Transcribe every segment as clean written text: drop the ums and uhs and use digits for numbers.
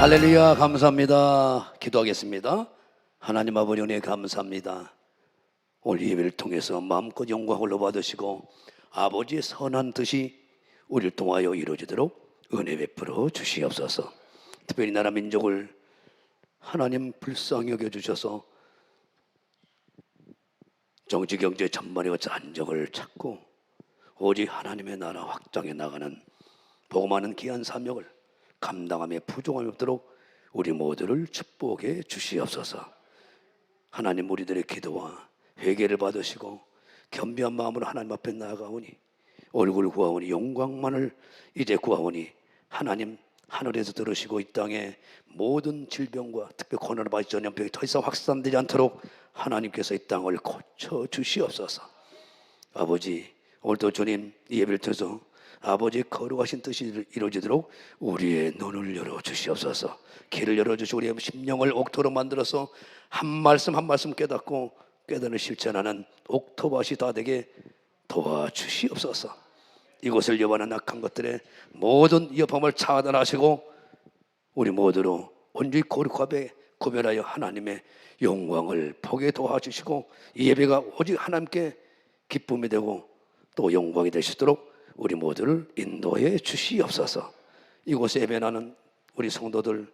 할렐루야, 감사합니다. 기도하겠습니다. 하나님 아버지 은혜 감사합니다. 오늘 예배를 통해서 마음껏 영광을 받으시고 아버지의 선한 뜻이 우리를 통하여 이루어지도록 은혜 베풀어 주시옵소서. 특별히 나라 민족을 하나님 불쌍히 여겨주셔서 정치 경제 전반에 거쳐 안정을 찾고 오직 하나님의 나라 확장해 나가는 복음하는 귀한 사명을 감당함에 부족함이 없도록 우리 모두를 축복해 주시옵소서. 하나님, 우리들의 기도와 회개를 받으시고 겸비한 마음으로 하나님 앞에 나아가오니 얼굴 구하오니 영광만을 이제 구하오니 하나님 하늘에서 들으시고 이 땅의 모든 질병과 특히 코로나 바이러스 전염병이 더 이상 확산되지 않도록 하나님께서 이 땅을 고쳐 주시옵소서. 아버지, 오늘도 주님 예배를 통해서 아버지의 거룩하신 뜻이 이루어지도록 우리의 눈을 열어주시옵소서. 길을 열어주시고 우리의 심령을 옥토로 만들어서 한 말씀 한 말씀 깨닫고 깨달은 실천하는 옥토밭이 다 되게 도와주시옵소서. 이곳을 여반한 악한 것들의 모든 위협함을 차단하시고 우리 모두로 온전히 거룩하게 구별하여 하나님의 영광을 보게 도와주시고 이 예배가 오직 하나님께 기쁨이 되고 또 영광이 되시도록 우리 모두를 인도해 주시옵소서. 이곳에 예배하는 우리 성도들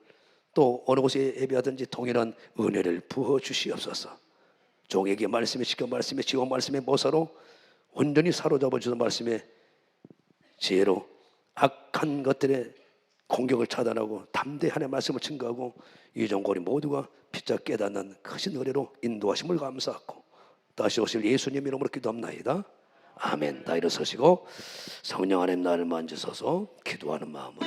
또 어느 곳에 예배하든지 동일한 은혜를 부어 주시옵소서. 종에게 말씀에 지켜 말씀에 지워 말씀에 모사로 온전히 사로잡아 주는 말씀의 지혜로 악한 것들의 공격을 차단하고 담대한 말씀을 증거하고 이종고리 모두가 피차 깨닫는 크신 은혜로 인도하심을 감사하고 다시 오실 예수님 이름으로 기도합나이다. 아멘. 다 일어서시고 성령 하나님 나를 만지소서 기도하는 마음으로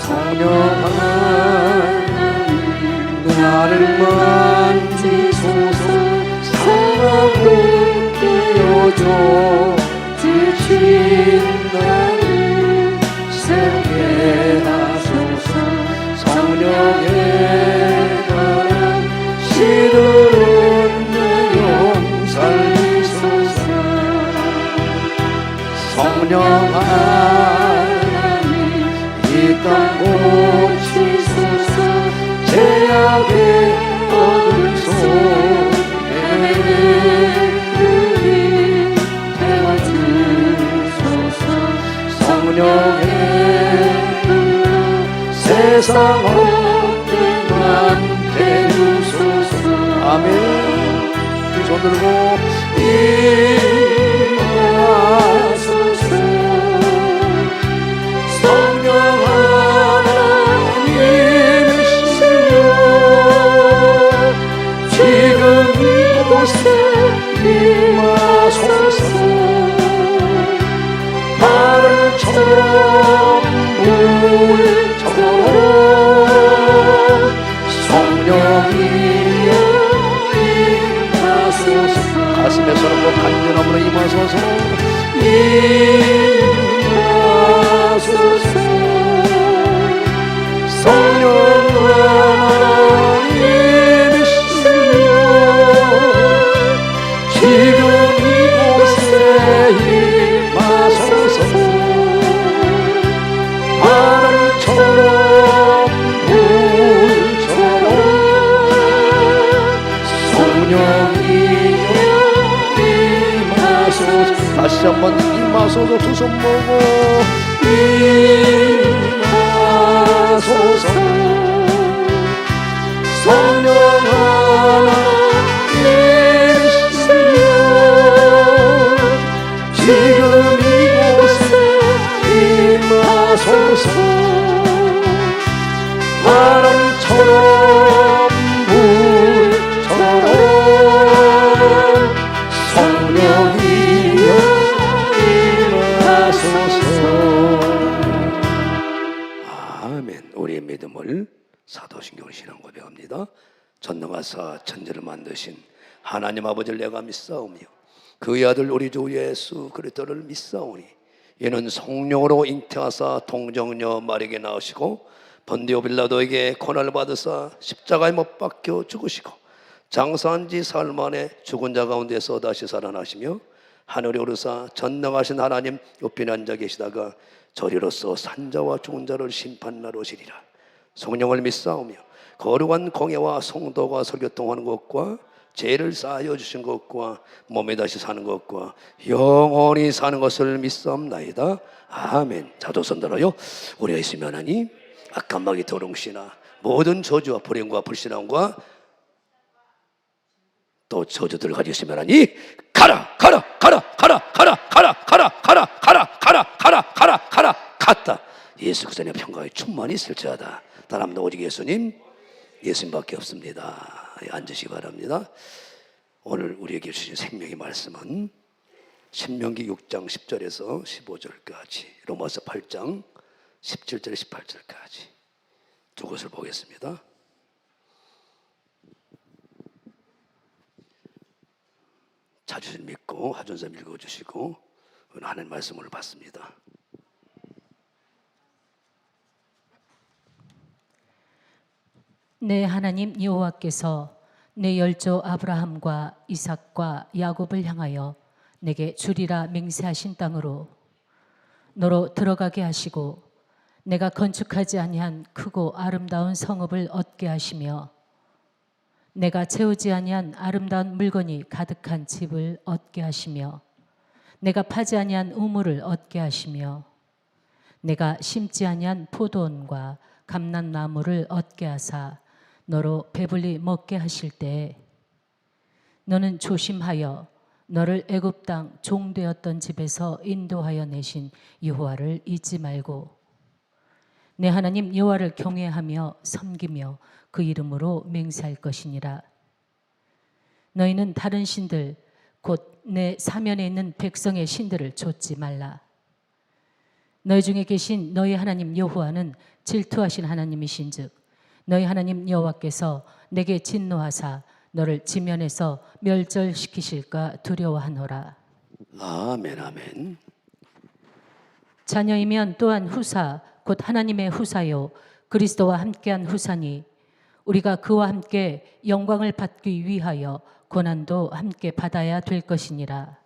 성령 하나님 나를 만지소서 사랑을 깨어줘 지친 나를 새롭게 하소서. 성령의 바람 시들은 내 영 살리소서. 성령 하나님 이 땅 고치소서. 죄악의 어둠 속에 태워주소서. 성령의 세상 헛되만 태우소서. 아멘. 두 손 들고 임하소서. 성령 하나님이시여 지금 이곳에 임하소서. 바람처럼 물처럼 성령이여 임하소서. 가슴에 서는 것 간절함으로 임하소서. 임하소서. 성령 하나님이시여 지금 이곳에 임하소서. 바람처럼 물처럼 성령이여 임하소서. 다시 한번 임하소서. 두 손 모으고 임하소서. 성령 하나님이시여 지금 이곳에 임하소서. 바람처럼 물처럼 성령이여 임하소서. 아멘. 우리의 믿음을 사도신경을 신앙 고백합니다. 전능하사 천지를 만드신 하나님 아버지를 내가 믿사오며 그의 아들 우리 주 예수 그리스도를 믿사오니 이는 성령으로 잉태하사 동정녀 마리에게 낳으시고 본디오 빌라도에게 고난을 받으사 십자가에 못 박혀 죽으시고 장사한 지 사흘 만에 죽은 자 가운데서 다시 살아나시며 하늘에 오르사 전능하신 하나님 옆에 앉아 계시다가 저리로서 산자와 죽은 자를 심판하러 오시리라. 성령을 믿사오며 거룩한 공예와 성도가 설교통하는 것과 죄를 사하여 주신 것과 몸에 다시 사는 것과 영원히 사는 것을 믿사옵나이다. 아멘. 자도선 들어요. 우리가 있으면 하나님 악한 마귀 도롱시나 모든 저주와 불행과 불신앙과 또 저주들 가지고 있으면 하니 가라 가라 가라 가라 가라 가라 가라 가라 가라 가라 가라 가라 가라 갔다. 예수 그리스도의 평강이 충만히 있을지어다. 단 한 분 오직 예수님밖에 없습니다. 앉으시기 바랍니다. 오늘 우리에게 주신 생명의 말씀은 신명기 6장 10절에서 15절까지, 로마서 8장 17절 18절까지 두 것을 보겠습니다. 자주 믿고 하전서 읽어주시고 하나님 말씀을 받습니다. 내 하나님 여호와께서 내 열조 아브라함과 이삭과 야곱을 향하여 내게 주리라 맹세하신 땅으로 너로 들어가게 하시고 내가 건축하지 아니한 크고 아름다운 성읍을 얻게 하시며 내가 채우지 아니한 아름다운 물건이 가득한 집을 얻게 하시며 내가 파지 아니한 우물을 얻게 하시며 내가 심지 아니한 포도원과 감람나무를 얻게 하사 너로 배불리 먹게 하실 때에 너는 조심하여 너를 애굽 땅 종되었던 집에서 인도하여 내신 여호와를 잊지 말고 내 하나님 여호와를 경외하며 섬기며 그 이름으로 맹세할 것이니라. 너희는 다른 신들 곧 내 사면에 있는 백성의 신들을 좇지 말라. 너희 중에 계신 너희 하나님 여호와는 질투하신 하나님이신즉 너희 하나님 여호와께서 내게 진노하사 너를 지면에서 멸절시키실까 두려워하노라. 아멘 아멘. 자녀이면 또한 후사 곧 하나님의 후사요 그리스도와 함께한 후사니 우리가 그와 함께 영광을 받기 위하여 고난도 함께 받아야 될 것이니라.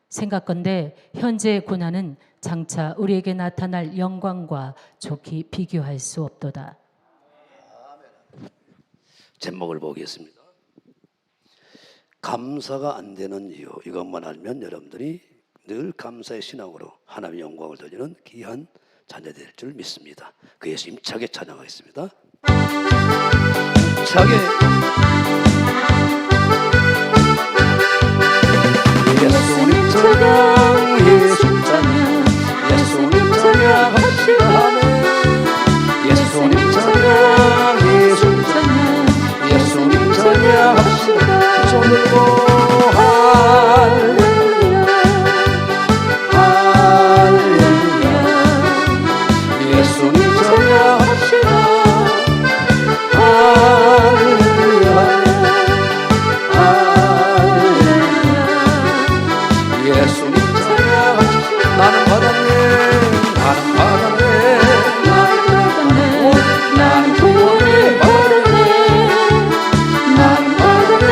생각건대 현재의 고난은 장차 우리에게 나타날 영광과 좋게 비교할 수 없도다. 제목을 보겠습니다. 감사가 안 되는 이유. 이것만 알면 여러분들이 늘 감사의 신앙으로 하나님의 영광을 돌리는 귀한 자녀 될 줄 믿습니다. 그 예수 힘차게 찬양하겠습니다. 힘차게 예수님 찬양 예수 찬양 예수님 찬양합시다. 예수님 찬양 예수 찬양 예수님 찬양합시다. 손 들고 할렐루야 할렐루야 예수님 찬양합시다. 할렐루야 할렐루야 예수님 찬양합시다. 나는 받았네 나는 받았네 나는 구원을 받았네 나는 받았네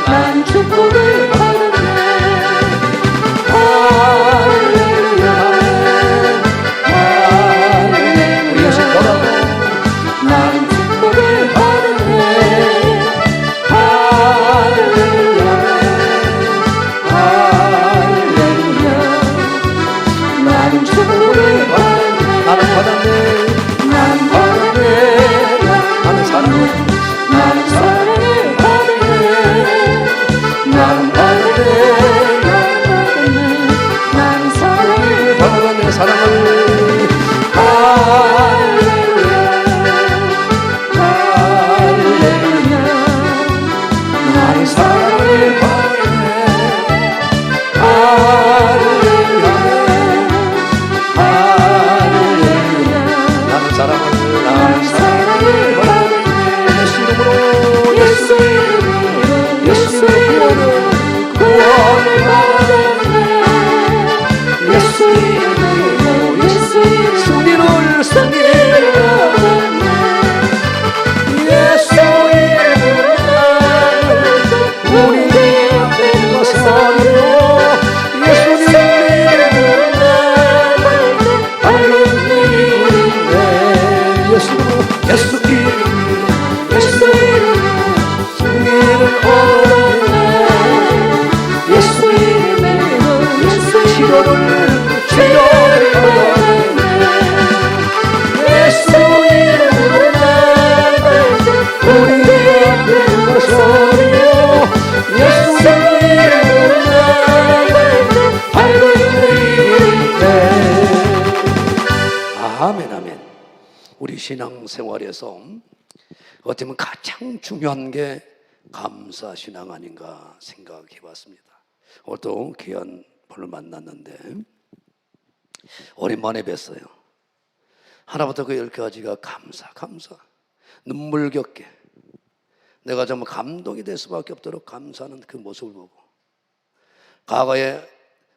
나는 축복을 받았네 할렐루야 할렐루야 우리 예수 보라고 나는 축복을 받았네 할렐루야 할렐루야 나는 축복을 받았네 나는 받았네 나는 받았네 나는 사랑을 나는 사랑을 받았네 나는 받았네 나는 사랑을 받았네 사랑을 할렐루야 할렐루야 나는 사랑을 받았네 할렐루야 할렐루야 나는 사랑을 받았네 예수 이름으로 예수 이름으로 예수 이름으로 구원을 받았네 예수 이름으로 예수 이름으로 승리로 예수 이름 예수 이름 승리를 얻네 예수 이름 예수 치료를 얻네 예수 이름으로 우리 앞에 나서며 예수 이름으로 아멘 아멘. 우리 신앙생활에서 어떻게 보면 가장 중요한 게 감사신앙 아닌가 생각해 봤습니다. 오늘 또 귀한 분을 만났는데 오랜만에 뵀어요. 하나부터 그 10가지가 감사 눈물겹게 내가 정말 감동이 될 수밖에 없도록 감사하는 그 모습을 보고 과거에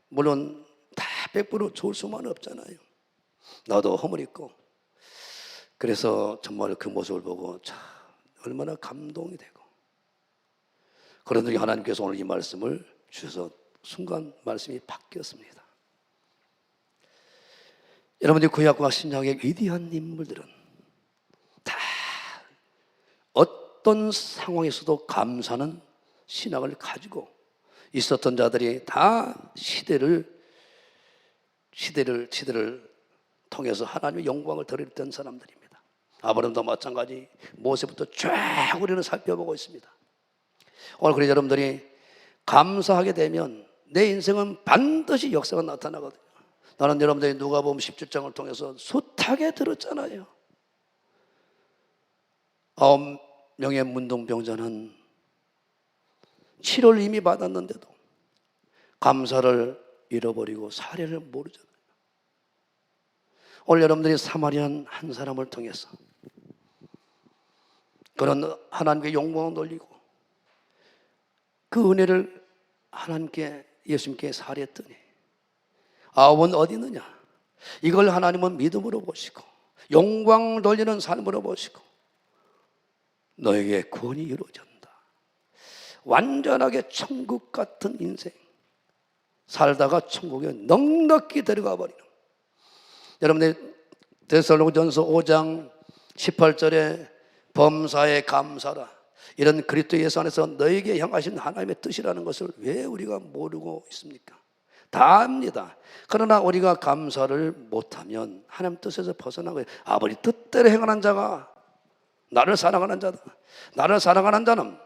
물론 다 100% 좋을 수만은 없잖아요. 나도 허물 있고 그래서 정말 그 모습을 보고 참 얼마나 감동이 되고 그러더니 하나님께서 오늘 이 말씀을 주셔서 순간 말씀이 바뀌었습니다. 여러분들이 구약과 신약의 위대한 인물들은 다 어떤 상황에서도 감사는 신앙을 가지고 있었던 자들이 다 시대를 통해서 하나님의 영광을 드렸던 사람들입니다. 아브라함도 마찬가지, 모세부터 쭉 우리는 살펴보고 있습니다. 오늘 그래서 여러분들이 감사하게 되면 내 인생은 반드시 역사가 나타나거든요. 나는 여러분들이 누가복음 17장을 통해서 숱하게 들었잖아요. 9명의 문둥병자는 치료를 이미 받았는데도 감사를 잃어버리고 사례를 모르잖아요. 오늘 여러분들이 사마리안 한 사람을 통해서 그런 하나님께 영광을 돌리고 그 은혜를 하나님께 예수님께 사례했더니 아홉은 어디 있느냐? 이걸 하나님은 믿음으로 보시고 영광 돌리는 삶으로 보시고 너에게 구원이 이루어진다. 완전하게 천국 같은 인생 살다가 천국에 넉넉히 들어가 버리는 여러분들 데살로니가전서 5장 18절에 범사에 감사라 이런 그리스도 예수 안에서 너에게 향하신 하나님의 뜻이라는 것을 왜 우리가 모르고 있습니까? 다 압니다. 그러나 우리가 감사를 못하면 하나님 뜻에서 벗어난 거예요. 아버지 뜻대로 행하는 자가 나를 사랑하는 자다. 나를 사랑하는 자는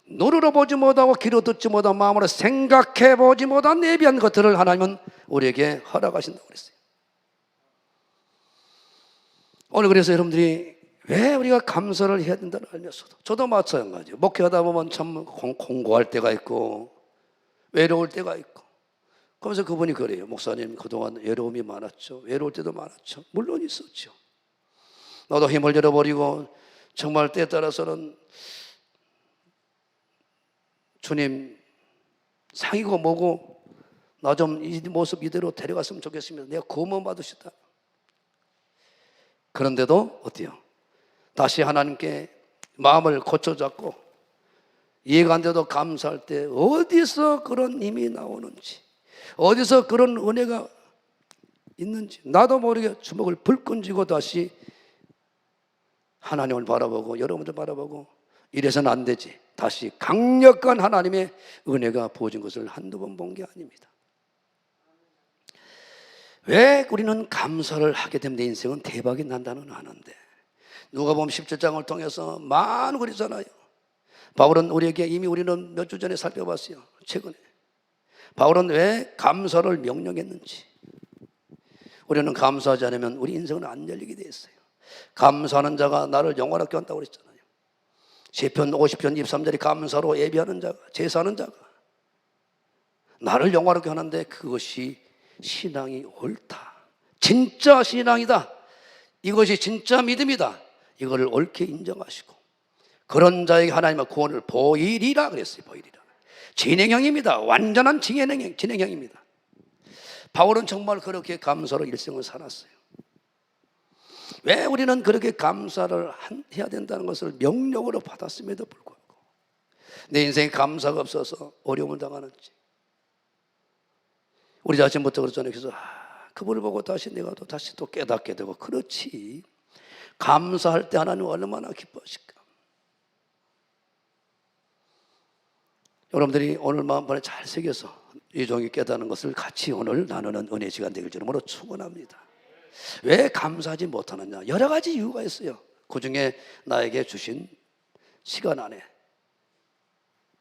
눈으로 보지 못하고 귀로 듣지 못하고 마음으로 생각해 보지 못한 예비한 것들을 하나님은 우리에게 허락하신다고 그랬어요. 오늘 그래서 여러분들이 왜 우리가 감사를 해야 된다는 알면서도 저도 마찬가지예요. 목회하다 보면 참 공고할 때가 있고 외로울 때가 있고 그러면서 그분이 그래요. 목사님 그동안 외로움이 많았죠. 외로울 때도 많았죠. 물론 있었죠. 나도 힘을 잃어버리고 정말 때에 따라서는 주님 상이고 뭐고 나 좀 이 모습 이대로 데려갔으면 좋겠습니다. 내가 구원 받으시다. 그런데도 어때요? 다시 하나님께 마음을 고쳐잡고 이해가 안 돼도 감사할 때 어디서 그런 힘이 나오는지 어디서 그런 은혜가 있는지 나도 모르게 주먹을 불끈 쥐고 다시 하나님을 바라보고 여러분들 바라보고 이래서는 안 되지. 다시 강력한 하나님의 은혜가 부어진 것을 한두 번 본 게 아닙니다. 왜 우리는 감사를 하게 되면 내 인생은 대박이 난다는 아는데 누가복음 17장을 통해서 많은 그러잖아요. 바울은 우리에게 이미 우리는 몇 주 전에 살펴봤어요. 최근에 바울은 왜 감사를 명령했는지 우리는 감사하지 않으면 우리 인생은 안 열리게 돼 있어요. 감사하는 자가 나를 영원하게 한다고 그랬잖아요. 시편 50편 23절에 감사로 예비하는 자가 제사하는 자가 나를 영원하게 하는데 그것이 신앙이 옳다. 진짜 신앙이다. 이것이 진짜 믿음이다. 이거를 옳게 인정하시고 그런 자에게 하나님의 구원을 보이리라 그랬어요. 보이리라. 진행형입니다. 완전한 진행형입니다. 바울은 정말 그렇게 감사로 일생을 살았어요. 왜 우리는 그렇게 감사를 해야 된다는 것을 명령으로 받았음에도 불구하고 내 인생에 감사가 없어서 어려움을 당하는지 우리 자신부터 그렇잖아요. 그래서 그분을 보고 다시 내가 다시 또 깨닫게 되고 그렇지 감사할 때 하나님 얼마나 기뻐하실까. 여러분들이 오늘 마음판에 잘 새겨서 이 종이 깨닫는 것을 같이 오늘 나누는 은혜 시간 되길 주님으로 축원합니다. 왜 감사하지 못하느냐? 여러 가지 이유가 있어요. 그 중에 나에게 주신 시간 안에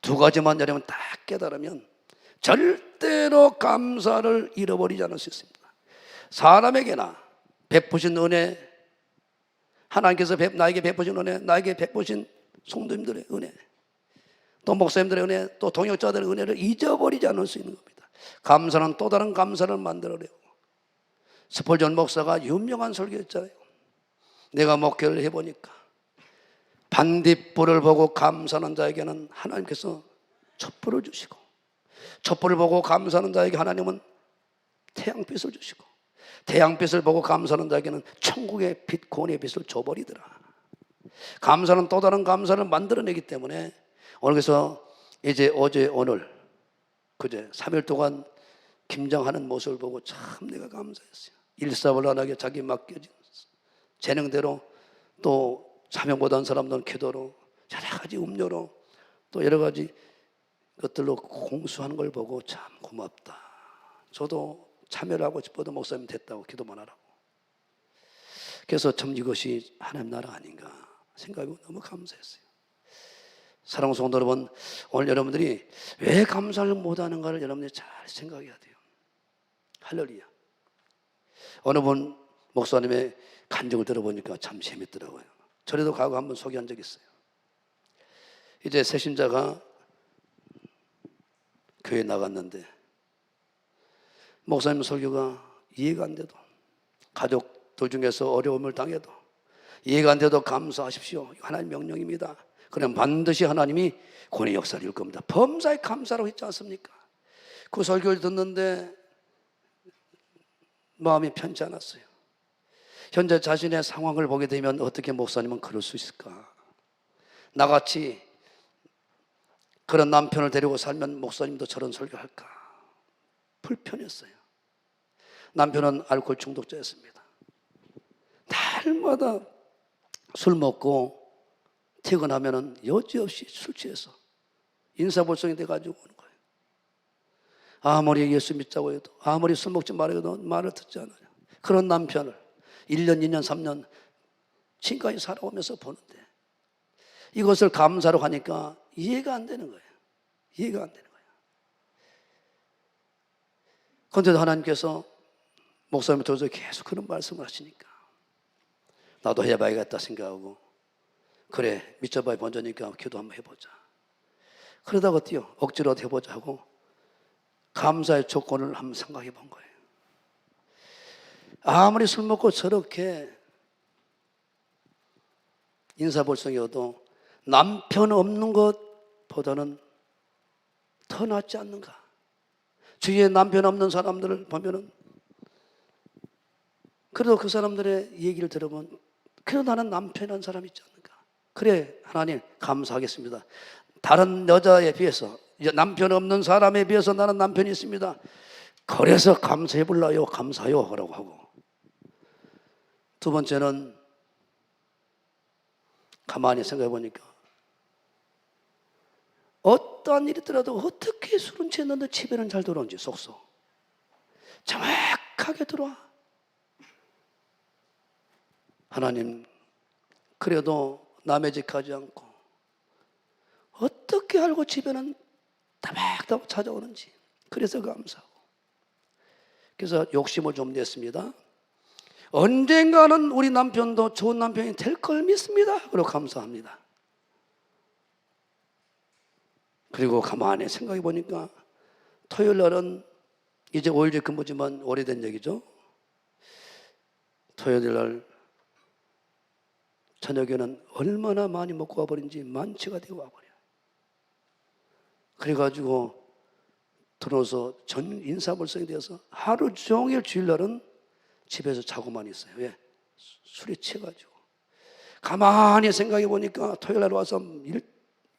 두 가지만 여러분 딱 깨달으면 절대로 감사를 잃어버리지 않을 수 있습니다. 사람에게나 베푸신 은혜, 하나님께서 나에게 베푸신 은혜, 나에게 베푸신 성도님들의 은혜, 또 목사님들의 은혜, 또 동역자들의 은혜를 잊어버리지 않을 수 있는 겁니다. 감사는 또 다른 감사를 만들어내고, 스펄전 목사가 유명한 설교했잖아요. 내가 목회를 해보니까 반딧불을 보고 감사하는 자에게는 하나님께서 촛불을 주시고, 촛불을 보고 감사하는 자에게 하나님은 태양빛을 주시고, 태양빛을 보고 감사하는 자에게는 천국의 빛, 구원의 빛을 줘버리더라. 감사는 또 다른 감사를 만들어내기 때문에 오늘 그래서 이제 어제 오늘 그제 3일 동안 김장하는 모습을 보고 참 내가 감사했어요. 일사불란하게 자기 맡겨진 재능대로, 또 사명 못한 사람들은 기도로, 여러 가지 음료로, 또 여러 가지 것들로 공수하는 걸 보고 참 고맙다. 저도 참여를 하고 싶어도 목사님 됐다고 기도만 하라고. 그래서 참 이것이 하나님 나라 아닌가 생각하고 너무 감사했어요. 사랑하는 성도 여러분, 오늘 여러분들이 왜 감사를 못하는가를 여러분들이 잘 생각해야 돼요. 할렐루야. 어느 분 목사님의 간증을 들어보니까 참 재밌더라고요. 저래도 가고 한번 소개한 적이 있어요. 이제 새신자가 교회에 나갔는데 목사님 설교가 이해가 안 돼도, 가족들 중에서 어려움을 당해도 이해가 안 돼도 감사하십시오. 하나님 명령입니다. 그럼 반드시 하나님이 구원의 역사를 이룰 겁니다. 범사에 감사라고 했지 않습니까? 그 설교를 듣는데 마음이 편치 않았어요. 현재 자신의 상황을 보게 되면 어떻게 목사님은 그럴 수 있을까? 나같이 그런 남편을 데리고 살면 목사님도 저런 설교할까? 불편했어요. 남편은 알코올 중독자였습니다. 날마다 술 먹고 퇴근하면은 여지없이 술 취해서 인사불성이 돼가지고 오는 거예요. 아무리 예수 믿자고 해도, 아무리 술 먹지 말아도 해도 말을 듣지 않아요. 그런 남편을 1년, 2년, 3년 지금까지 살아오면서 보는데 이것을 감사로 하니까 이해가 안 되는 거예요. 이해가 안 되는 거예요. 그런데도 하나님께서 목사님을 통해서 계속 그런 말씀을 하시니까 나도 해봐야겠다 생각하고, 그래 믿져봐야 번져니까 기도 한번 해보자. 그러다가 어때요? 억지로라도 해보자 하고 감사의 조건을 한번 생각해 본 거예요. 아무리 술 먹고 저렇게 인사불성이어도 남편 없는 것보다는 더 낫지 않는가? 주위에 남편 없는 사람들을 보면은 그래도 그 사람들의 얘기를 들으면 그래도 나는 남편이라는 사람이 있지 않는가? 그래 하나님 감사하겠습니다. 다른 여자에 비해서, 남편 없는 사람에 비해서 나는 남편이 있습니다. 그래서 감사해 볼라요. 감사요 라고 하고, 두 번째는 가만히 생각해 보니까 어떠한 일이 있더라도 어떻게 술은 취했는데 집에는 잘 들어오는지 속속 정확하게 들어와. 하나님 그래도 남의 집 가지 않고 어떻게 알고 집에는 따박따박 찾아오는지, 그래서 감사하고, 그래서 욕심을 좀 냈습니다. 언젠가는 우리 남편도 좋은 남편이 될 걸 믿습니다. 그리고 감사합니다. 그리고 가만히 생각해 보니까 토요일 날은 이제 5일째 근무지만 오래된 얘기죠. 토요일 날 저녁에는 얼마나 많이 먹고 와버린지 만취가 되고 와버려요. 그래가지고 들어서 전 인사불성이 되어서 하루 종일 주일날은 집에서 자고만 있어요. 왜? 술에 취해가지고. 가만히 생각해 보니까 토요일 날 와서 일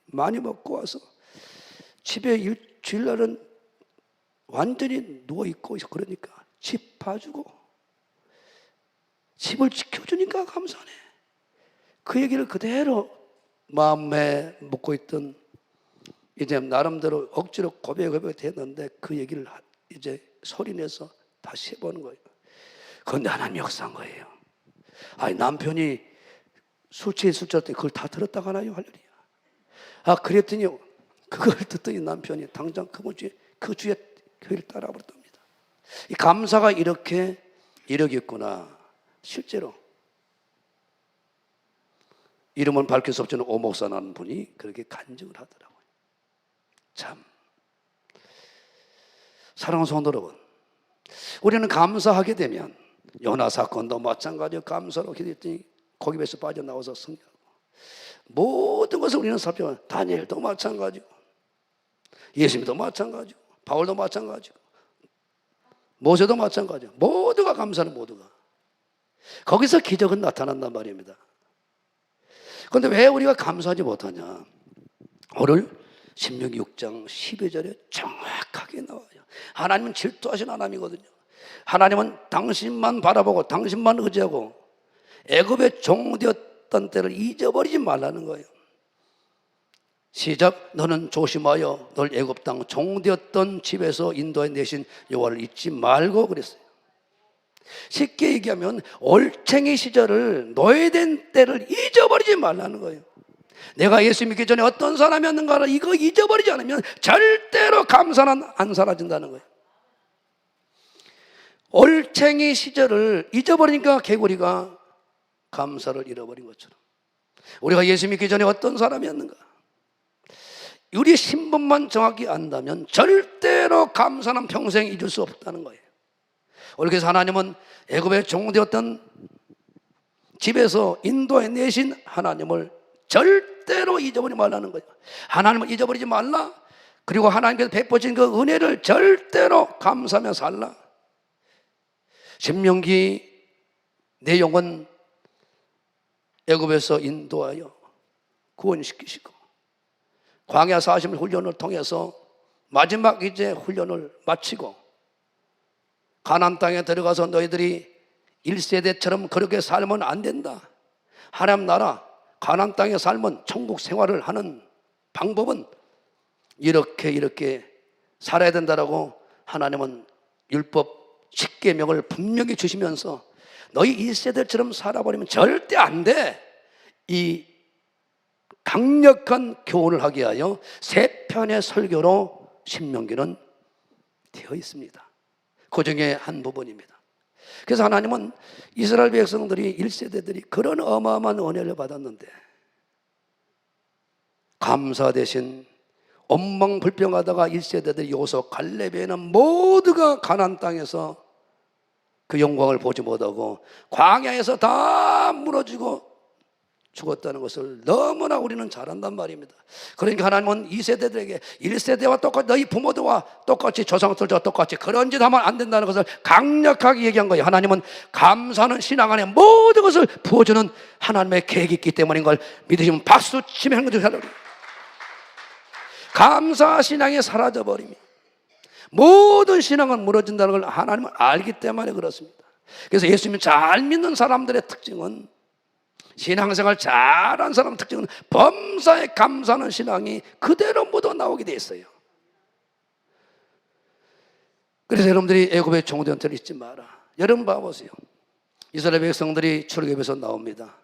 많이 먹고 와서 집에 주일날은 완전히 누워있고, 그러니까 집 봐주고 집을 지켜주니까 감사하네. 그 얘기를 그대로 마음에 묻고 있던, 이제 나름대로 억지로 고백이 됐는데 그 얘기를 이제 소리내서 다시 해보는 거예요. 그런데 하나님 역사한 거예요. 아니, 남편이 술 취했을 때 그걸 다 들었다고 하나요? 할렐루야. 그랬더니 그걸 듣더니 남편이 당장 그 주에 교회를 따라버렸답니다. 이 감사가 이렇게 이력있구나. 실제로 이름은 밝힐 수 없지만 오목사라는 분이 그렇게 간증을 하더라고요. 참, 사랑하는 성도 여러분, 우리는 감사하게 되면 요나 사건도 마찬가지로 감사로 기도했더니 고기에서 빠져나와서 승리하고, 모든 것을 우리는 살펴보면 다니엘도 마찬가지고 예수님도 마찬가지고 바울도 마찬가지고 모세도 마찬가지고 모두가 감사는 모두가 거기서 기적은 나타난단 말입니다. 그런데 왜 우리가 감사하지 못하냐? 오늘 신명기 6장 12절에 정확하게 나와요. 하나님은 질투하신 하나님이거든요. 하나님은 당신만 바라보고 당신만 의지하고 애굽의 종되었던 때를 잊어버리지 말라는 거예요. 시작. 너는 조심하여 널 애굽 땅 종되었던 집에서 인도해 내신 여호와를 잊지 말고 그랬어요. 쉽게 얘기하면 올챙이 시절을, 노예된 때를 잊어버리지 말라는 거예요. 내가 예수 믿기 전에 어떤 사람이었는가를 이거 잊어버리지 않으면 절대로 감사는 안 사라진다는 거예요. 올챙이 시절을 잊어버리니까 개구리가 감사를 잃어버린 것처럼, 우리가 예수 믿기 전에 어떤 사람이었는가, 우리 신분만 정확히 안다면 절대로 감사는 평생 잊을 수 없다는 거예요. 그래서 하나님은 애굽의 종되었던 집에서 인도해 내신 하나님을 절대로 잊어버리지 말라는 거예요. 하나님을 잊어버리지 말라. 그리고 하나님께서 베푸신 그 은혜를 절대로 감사하며 살라. 신명기 내용은 애굽에서 인도하여 구원시키시고 광야 40일 훈련을 통해서 마지막 이제 훈련을 마치고 가나안 땅에 들어가서 너희들이 1세대처럼 그렇게 살면 안 된다. 하나님 나라 가나안 땅에 살면 천국 생활을 하는 방법은 이렇게 살아야 된다라고 하나님은 율법 10계명을 분명히 주시면서 너희 1세대처럼 살아버리면 절대 안 돼. 이 강력한 교훈을 하게 하여 3편의 설교로 신명기는 되어 있습니다. 그 중에 한 부분입니다. 그래서 하나님은 이스라엘 백성들이 1세대들이 그런 어마어마한 은혜를 받았는데 감사 대신 엉망불평하다가 1세대들이 요소 갈렙에는 모두가 가나안 땅에서 그 영광을 보지 못하고 광야에서 다 무너지고 죽었다는 것을 너무나 우리는 잘 안단 말입니다. 그러니까 하나님은 2세대들에게 1세대와 똑같이 너희 부모들과 똑같이 조상들과 똑같이 그런 짓 하면 안 된다는 것을 강력하게 얘기한 거예요. 하나님은 감사는 신앙 안에 모든 것을 부어주는 하나님의 계획이 있기 때문인 걸 믿으시면 박수 치며 하는 거죠. 감사 신앙이 사라져버리면 모든 신앙은 무너진다는 걸 하나님은 알기 때문에 그렇습니다. 그래서 예수님 잘 믿는 사람들의 특징은, 신앙생활 잘한 사람 특징은 범사에 감사하는 신앙이 그대로 묻어 나오게 돼 있어요. 그래서 여러분들이 애굽의 종된 때를 잊지 마라. 여러분 봐보세요. 이스라엘 백성들이 출애굽에서 나옵니다.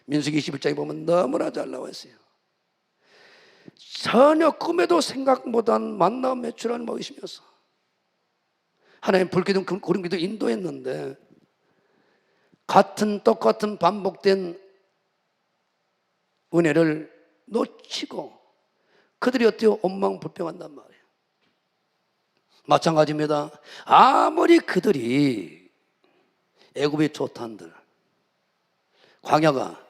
민수기 21장에 보면 너무나 잘 나와 있어요. 전혀 꿈에도 생각 못한 만나 매출을 먹이시면서 하나님 불기둥 구름기둥 인도했는데 똑같은 반복된 은혜를 놓치고 그들이 어때요? 엉망불평한단 말이에요. 마찬가지입니다. 아무리 그들이 애굽이 좋단들 광야가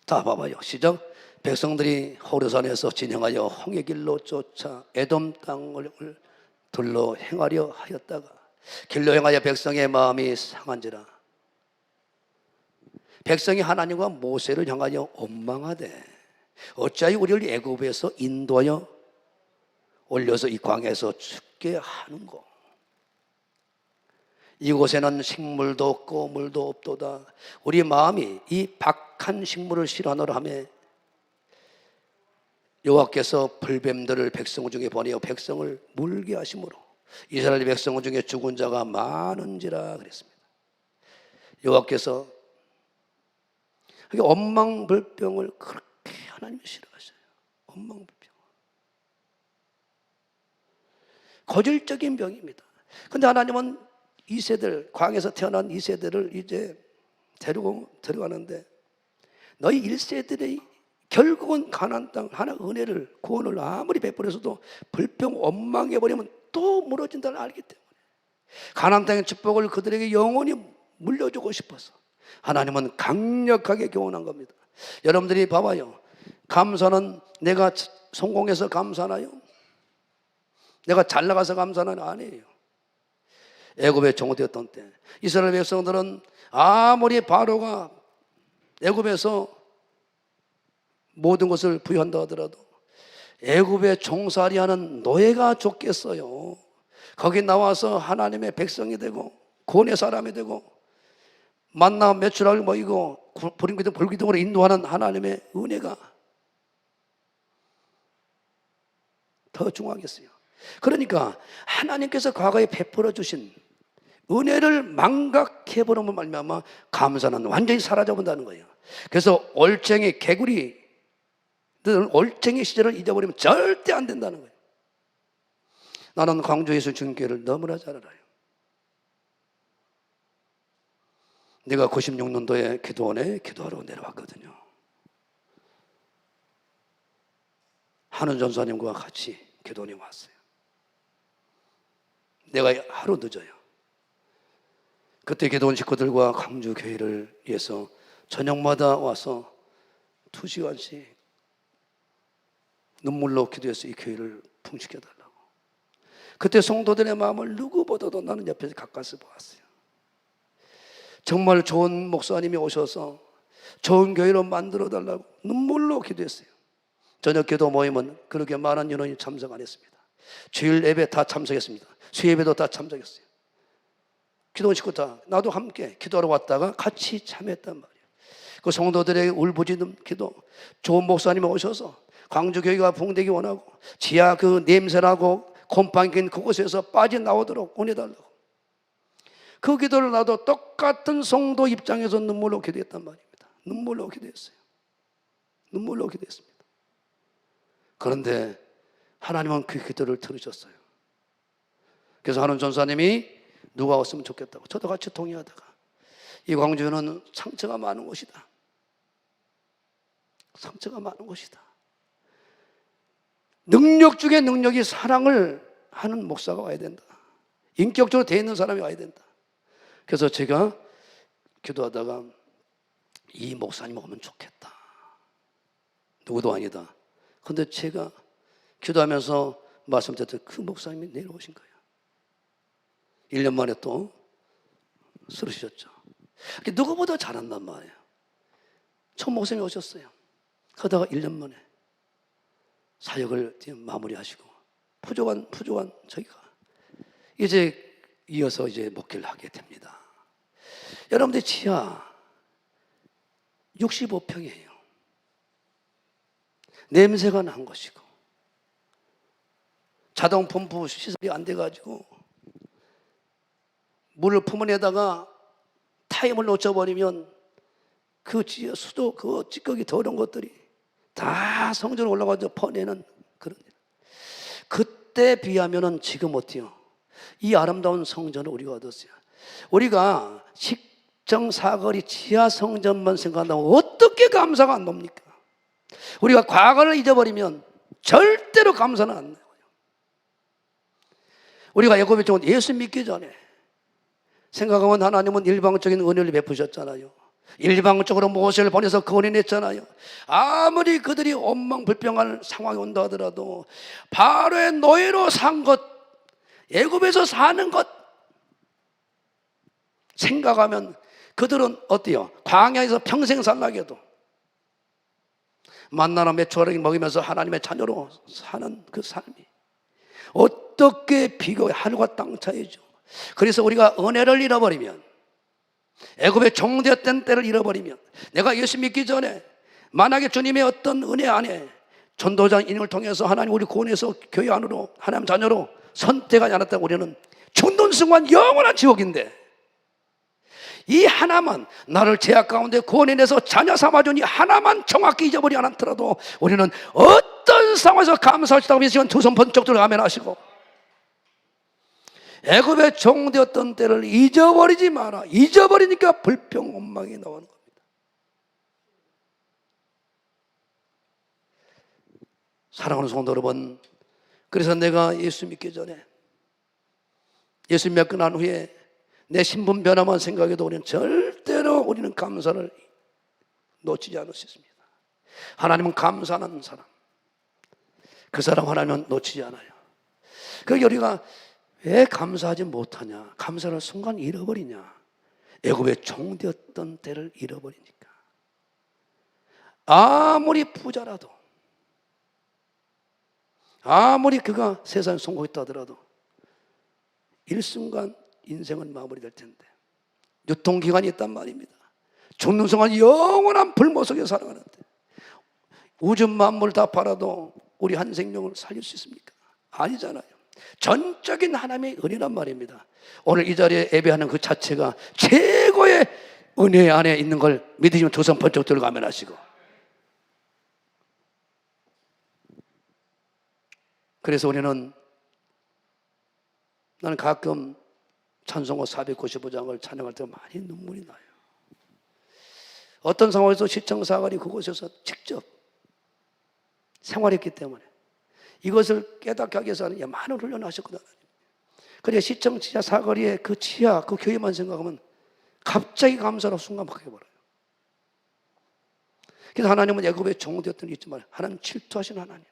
다 봐봐요. 시작. 백성들이 호르산에서 진행하여 홍해길로 쫓아 에돔 땅을 들러 행하려 하였다가 길로 행하여 백성의 마음이 상한지라. 백성이 하나님과 모세를 향하여 원망하되 어찌하여 우리를 애굽에서 인도하여 올려서 이 광야에서 죽게 하는고. 이곳에는 식물도 없고 물도 없도다. 우리 마음이 이 박한 식물을 싫어하노라 하며 여호와께서 불뱀들을 백성 중에 보내어 백성을 물게 하심으로 이스라엘 백성 중에 죽은 자가 많은지라 그랬습니다. 여호와께서 엄망불병을 그렇게 하나님이 싫어하셔요. 엄망불병. 고질적인 병입니다. 그런데 하나님은 이 세대를, 광에서 태어난 이 세대를 이제 데려가는데 너희 1세들이 결국은 가나안 땅 하나 은혜를 구원을 아무리 베풀어서도 불평 원망해버리면 또 무너진다는 알기 때문에 가나안 땅의 축복을 그들에게 영원히 물려주고 싶어서 하나님은 강력하게 교훈한 겁니다. 여러분들이 봐봐요. 감사는 내가 성공해서 감사나요? 내가 잘 나가서 감사는 아니에요. 애굽에 종되었던 때 이스라엘 백성들은 아무리 바로가 애굽에서 모든 것을 부여한다 하더라도 애굽에 종살이하는 노예가 좋겠어요. 거기 나와서 하나님의 백성이 되고 구원의 사람이 되고 만나 매출하게 모이고 불기둥으로 인도하는 하나님의 은혜가 더 중요하겠어요. 그러니까 하나님께서 과거에 베풀어 주신 은혜를 망각해버리면 말미암아 감사는 완전히 사라져본다는 거예요. 그래서 올챙이 개구리 올챙이 시절을 잊어버리면 절대 안 된다는 거예요. 나는 광주 예수 주님교회를 너무나 잘 알아요. 내가 96년도에 기도원에 기도하러 내려왔거든요. 한은 전사님과 같이 기도원에 왔어요. 내가 하루 늦어요. 그때 기도원 식구들과 광주 교회를 위해서 저녁마다 와서 2시간씩 눈물로 기도해서 이 교회를 풍식해달라고. 그때 성도들의 마음을 누구보다도 나는 옆에서 가까이서 보았어요. 정말 좋은 목사님이 오셔서 좋은 교회로 만들어달라고 눈물로 기도했어요. 저녁 기도 모임은 그렇게 많은 인원이 참석 안 했습니다. 주일 예배 다 참석했습니다. 수예배도 다 참석했어요. 기도 식구 다 나도 함께 기도하러 왔다가 같이 참여했단 말이에요. 그 성도들에게 울부짖는 기도, 좋은 목사님이 오셔서 광주교회가 붕대기 원하고 지하 그 냄새나고 곰팡이 낀 그곳에서 빠져나오도록 원해달라고. 그 기도를 나도 똑같은 성도 입장에서 눈물로 기도했단 말입니다. 눈물로 기도했어요. 눈물로 기도했습니다. 그런데 하나님은 그 기도를 들으셨어요. 그래서 한은 전사님이 누가 왔으면 좋겠다고 저도 같이 동의하다가 이 광주는 상처가 많은 곳이다. 상처가 많은 곳이다. 능력 중에 능력이 사랑을 하는 목사가 와야 된다. 인격적으로 돼 있는 사람이 와야 된다. 그래서 제가 기도하다가 이 목사님 오면 좋겠다. 누구도 아니다. 그런데 제가 기도하면서 말씀드렸더니 그 목사님이 내려오신 거예요. 1년 만에 또 쓰러지셨죠. 누구보다 잘한단 말이에요. 첫 목사님이 오셨어요. 그러다가 1년 만에 사역을 마무리하시고 부족한 저희가 이제 이어서 이제 목회를 하게 됩니다. 여러분들 지하 65평이에요. 냄새가 난 것이고 자동 펌프 시설이 안 돼가지고 물을 품어내다가 타임을 놓쳐버리면 그 지하 수도 그 찌꺼기 더러운 것들이 다 성전으로 올라가서 퍼내는 그런 일. 그때 비하면은 지금 어때요? 이 아름다운 성전을 우리가 얻었어요. 우리가 식정사거리 지하 성전만 생각한다면 어떻게 감사가 안 납니까? 우리가 과거를 잊어버리면 절대로 감사는 안 나요. 우리가 애굽에 좀 예수 믿기 전에 생각하면 하나님은 일방적인 은혜를 베푸셨잖아요. 일방적으로 모세를 보내서 건인했잖아요. 아무리 그들이 원망불평할 상황이 온다 하더라도 바로의 노예로 산 것, 애굽에서 사는 것 생각하면 그들은 어때요? 광야에서 평생 살라고 해도 만나나 메추라기 먹이면서 하나님의 자녀로 사는 그 삶이 어떻게 비교해? 하늘과 땅 차이죠. 그래서 우리가 은혜를 잃어버리면, 애굽의 종되었던 때를 잃어버리면, 내가 예수 믿기 전에 만약에 주님의 어떤 은혜 안에 전도자 인을 통해서 하나님 우리 구원해서 교회 안으로 하나님 자녀로 선택하지 않았다면 우리는 죽는 순간 영원한 지옥인데, 이 하나만 나를 죄악 가운데 구원해내서 자녀 삼아준 이 하나만 정확히 잊어버리지 않더라도 우리는 어떤 상황에서 감사할 수 있다고 이 시간 두 손 번쩍 들어 아멘 하시고, 애굽의 종되었던 때를 잊어버리지 마라. 잊어버리니까 불평 원망이 나오는 겁니다. 사랑하는 성도 여러분, 그래서 내가 예수 믿기 전에, 예수 믿고 난 후에 내 신분 변화만 생각해도 우리는 절대로 우리는 감사를 놓치지 않을 수 있습니다. 하나님은 감사하는 사람, 그 사람 하나님은 놓치지 않아요. 그러니까 우리가 왜 감사하지 못하냐, 감사를 순간 잃어버리냐, 애굽의 종되었던 때를 잃어버리니까. 아무리 부자라도, 아무리 그가 세상에 성공했다 하더라도 일순간 인생은 마무리될 텐데, 유통기간이 있단 말입니다. 죽는 순간 영원한 불모 속에 살아가는데 우주 만물 다 팔아도 우리 한 생명을 살릴 수 있습니까? 아니잖아요. 전적인 하나님의 은혜란 말입니다. 오늘 이 자리에 예배하는 그 자체가 최고의 은혜 안에 있는 걸 믿으시면 두 손 번쩍 들고 아멘 하시고, 그래서 우리는, 나는 가끔 찬송가 495장을 찬양할 때 많이 눈물이 나요. 어떤 상황에서 시청사관이 그곳에서 직접 생활했기 때문에 이것을 깨닫게 하기 위해서 많은 훈련을 하셨거든요. 그래 시청 지하 사거리의 그 지하 그 교회만 생각하면 갑자기 감사로 순간 바뀌어버려요. 그래서 하나님은 애굽의 종되었던 잊지 말라. 하나님 질투하신 하나님,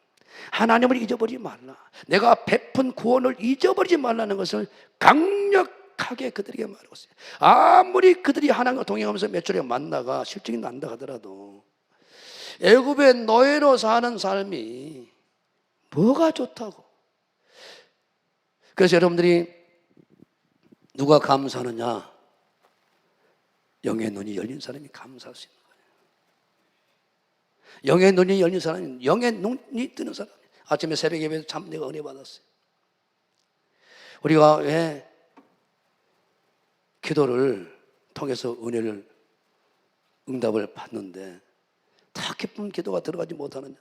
하나님을 잊어버리지 말라. 내가 베푼 구원을 잊어버리지 말라는 것을 강력하게 그들에게 말하고 있어요. 아무리 그들이 하나님과 동행하면서 몇 주에 만나가 실증이 난다 하더라도 애굽의 노예로 사는 삶이 뭐가 좋다고. 그래서 여러분들이 누가 감사하느냐, 영의 눈이 열린 사람이 감사할 수 있는 거예요. 영의 눈이 열린 사람이, 영의 눈이 뜨는 사람. 아침에 새벽 예배에서 참 내가 은혜 받았어요. 우리가 왜 기도를 통해서 은혜를, 응답을 받는데 다 기쁜 기도가 들어가지 못하느냐.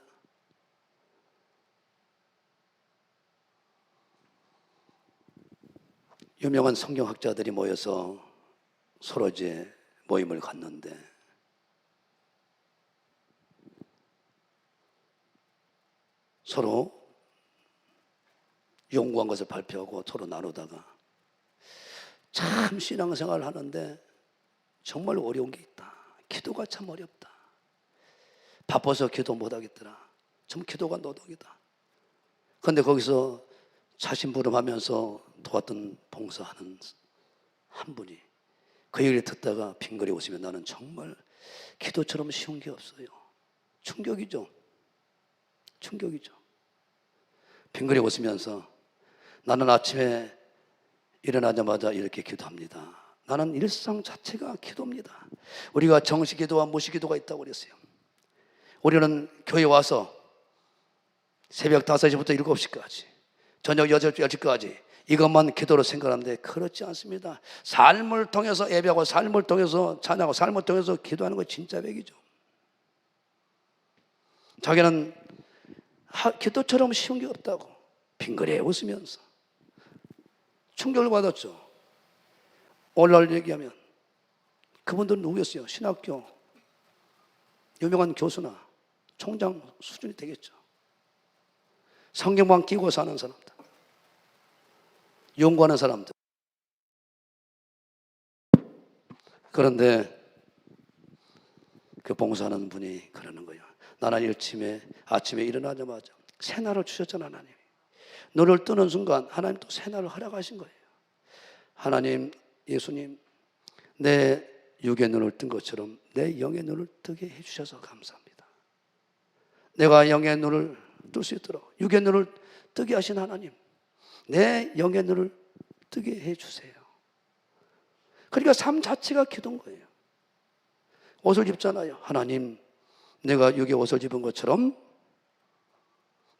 유명한 성경학자들이 모여서 서로 이제 모임을 갖는데, 서로 연구한 것을 발표하고 서로 나누다가 참 신앙생활을 하는데 정말 어려운 게 있다. 기도가 참 어렵다. 바빠서 기도 못하겠더라. 참 기도가 노동이다. 그런데 거기서 자신부름하면서 도왔던 봉사하는 한 분이 그 얘기를 듣다가 빙그레 웃으며, 나는 정말 기도처럼 쉬운 게 없어요. 충격이죠. 충격이죠. 빙그레 웃으면서, 나는 아침에 일어나자마자 이렇게 기도합니다. 나는 일상 자체가 기도입니다. 우리가 정식 기도와 무식 기도가 있다고 그랬어요. 우리는 교회 와서 새벽 5시부터 7시까지, 저녁 6시까지 이것만 기도로 생각하는데 그렇지 않습니다. 삶을 통해서 예배하고 삶을 통해서 찬양하고 삶을 통해서 기도하는 거 진짜 백이죠. 자기는 기도처럼 쉬운 게 없다고 빙그레 웃으면서 충격을 받았죠. 오늘날 얘기하면 그분들은 누구였어요? 신학교 유명한 교수나 총장 수준이 되겠죠. 성경만 끼고 사는 사람들, 연구하는 사람들. 그런데 그 봉사하는 분이 그러는 거예요. 나는 아침에 일어나자마자 새날을 주셨잖아. 하나님 눈을 뜨는 순간 하나님 또 새날을 허락하신 거예요. 하나님, 예수님, 내 육의 눈을 뜬 것처럼 내 영의 눈을 뜨게 해주셔서 감사합니다. 내가 영의 눈을 뜰 수 있도록 육의 눈을 뜨게 하신 하나님, 내 영의 눈을 뜨게 해주세요. 그러니까 삶 자체가 기도인 거예요. 옷을 입잖아요. 하나님, 내가 여기 옷을 입은 것처럼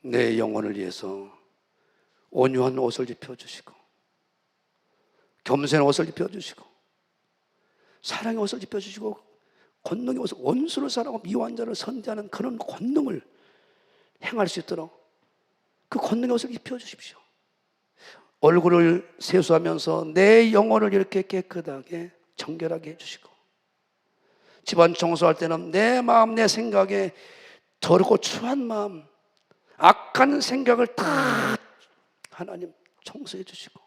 내 영혼을 위해서 온유한 옷을 입혀주시고, 겸손한 옷을 입혀주시고, 사랑의 옷을 입혀주시고, 권능의 옷을, 원수를 사랑하고 미워한 자를 선대하는 그런 권능을 행할 수 있도록 그 권능의 옷을 입혀주십시오. 얼굴을 세수하면서 내 영혼을 이렇게 깨끗하게 정결하게 해주시고, 집안 청소할 때는 내 마음, 내 생각에 더럽고 추한 마음, 악한 생각을 다 하나님 청소해 주시고,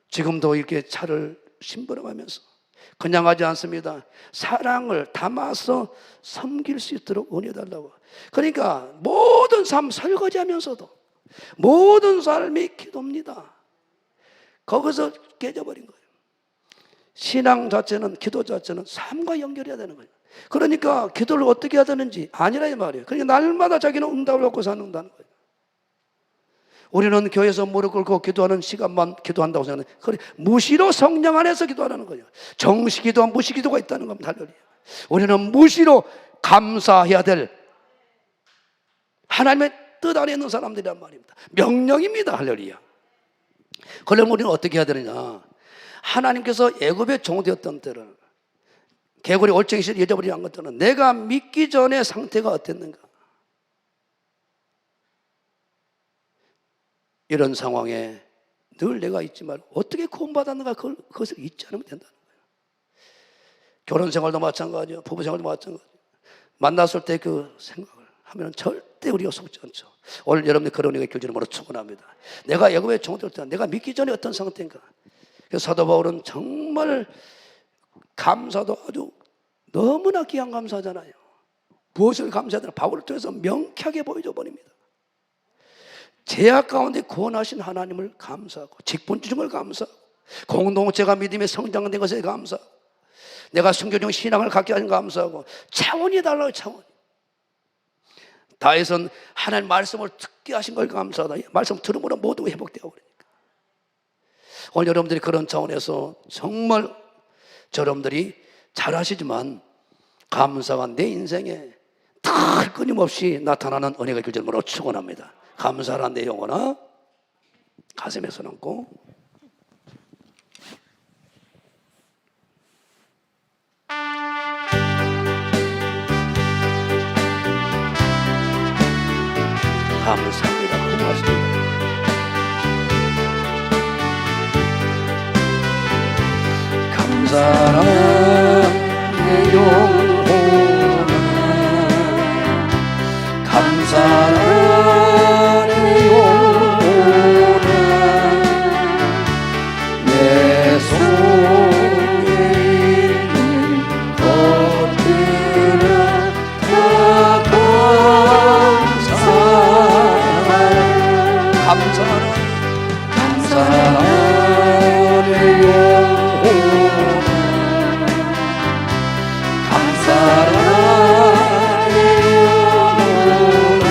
지금도 이렇게 차를 심부름하면서 그냥 하지 않습니다. 사랑을 담아서 섬길 수 있도록 은혜달라고. 그러니까 모든 삶 설거지하면서도 모든 삶이 기도입니다. 거기서 깨져버린 거예요. 신앙 자체는, 기도 자체는 삶과 연결해야 되는 거예요. 그러니까 기도를 어떻게 해야 되는지 아니라 이 말이에요. 그러니까 날마다 자기는 응답을 받고 사는다는 거예요. 우리는 교회에서 무릎 꿇고 기도하는 시간만 기도한다고 생각하는, 그래, 무시로 성령 안에서 기도하라는 거예요. 정시 기도와 무시 기도가 있다는 겁니다. 할렐루야. 우리는 무시로 감사해야 될 하나님의 뜻 안에 있는 사람들이란 말입니다. 명령입니다. 할렐루야. 그러면 우리는 어떻게 해야 되느냐? 하나님께서 애굽의 종되었던 때를, 개구리 올챙이 시절 잊어버리지 않은 것들은 내가 믿기 전에 상태가 어땠는가? 이런 상황에 늘 내가 잊지 말고 어떻게 구원받았는가, 그것을 잊지 않으면 된다는 거예요. 결혼 생활도 마찬가지요. 부부 생활도 마찬가지요. 만났을 때 그 생각을 하면 절대 우리가 속지 않죠. 오늘 여러분들 그런 은혜가 있길 주는 으로 축원합니다. 내가 애굽의 종될 때 내가 믿기 전에 어떤 상태인가? 그래서 사도 바울은 정말 감사도 아주 너무나 귀한 감사잖아요. 무엇을 감사해야 되나? 바울을 통해서 명쾌하게 보여줘 버립니다. 죄악 가운데 구원하신 하나님을 감사하고, 직분 주신 걸 감사하고, 공동체가 믿음에 성장된 것에 감사하고, 내가 순교적 신앙을 갖게 하신 감사하고, 차원이 달라요. 차원이. 다윗은 하나님 말씀을 듣게 하신 걸 감사하다. 말씀 들음으로 모두가 회복되어 버리니까. 오늘 여러분들이 그런 차원에서 정말 여러분들이 잘하시지만 감사가 내 인생에 늘 끊임없이 나타나는 은혜가 있길 주님으로 축원합니다. 감사란 내 영혼아, 가슴에 손 얹고 감사합니다. 고맙습니다. 감사란 내 영혼아, 감사란 내 영혼아, 내 속에 있는 것들아 다 감사하라. 감사하라 내 영혼아, 감사하라 내 영혼아,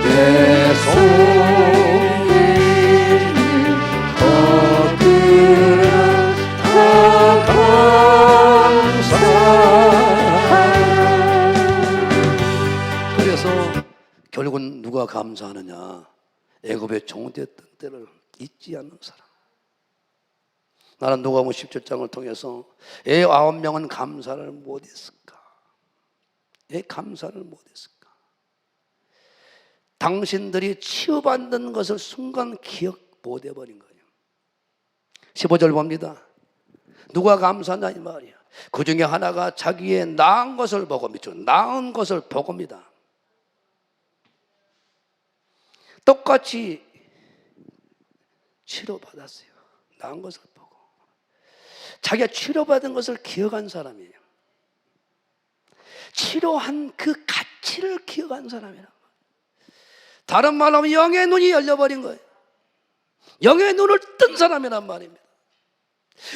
내 속에 있는 것들아 다 감사하라. 그래서 결국은 누가 감사하느냐? 애굽의 종되었던 때를 잊지 않는 사람. 나는 누가복음 17장을 통해서 애 9명은 감사를 못했을까? 왜 감사를 못했을까? 당신들이 치유받는 것을 순간 기억 못해버린 거예요. 15절 봅니다. 누가 감사하냐 이 말이야. 그 중에 하나가 자기의 나은 것을 보고, 믿죠? 나은 것을 보고입니다. 똑같이 치료받았어요. 나은 것을 보고. 자기가 치료받은 것을 기억한 사람이에요. 치료한 그 가치를 기억한 사람이란 말이에요. 다른 말로 하면 영의 눈이 열려버린 거예요. 영의 눈을 뜬 사람이란 말입니다.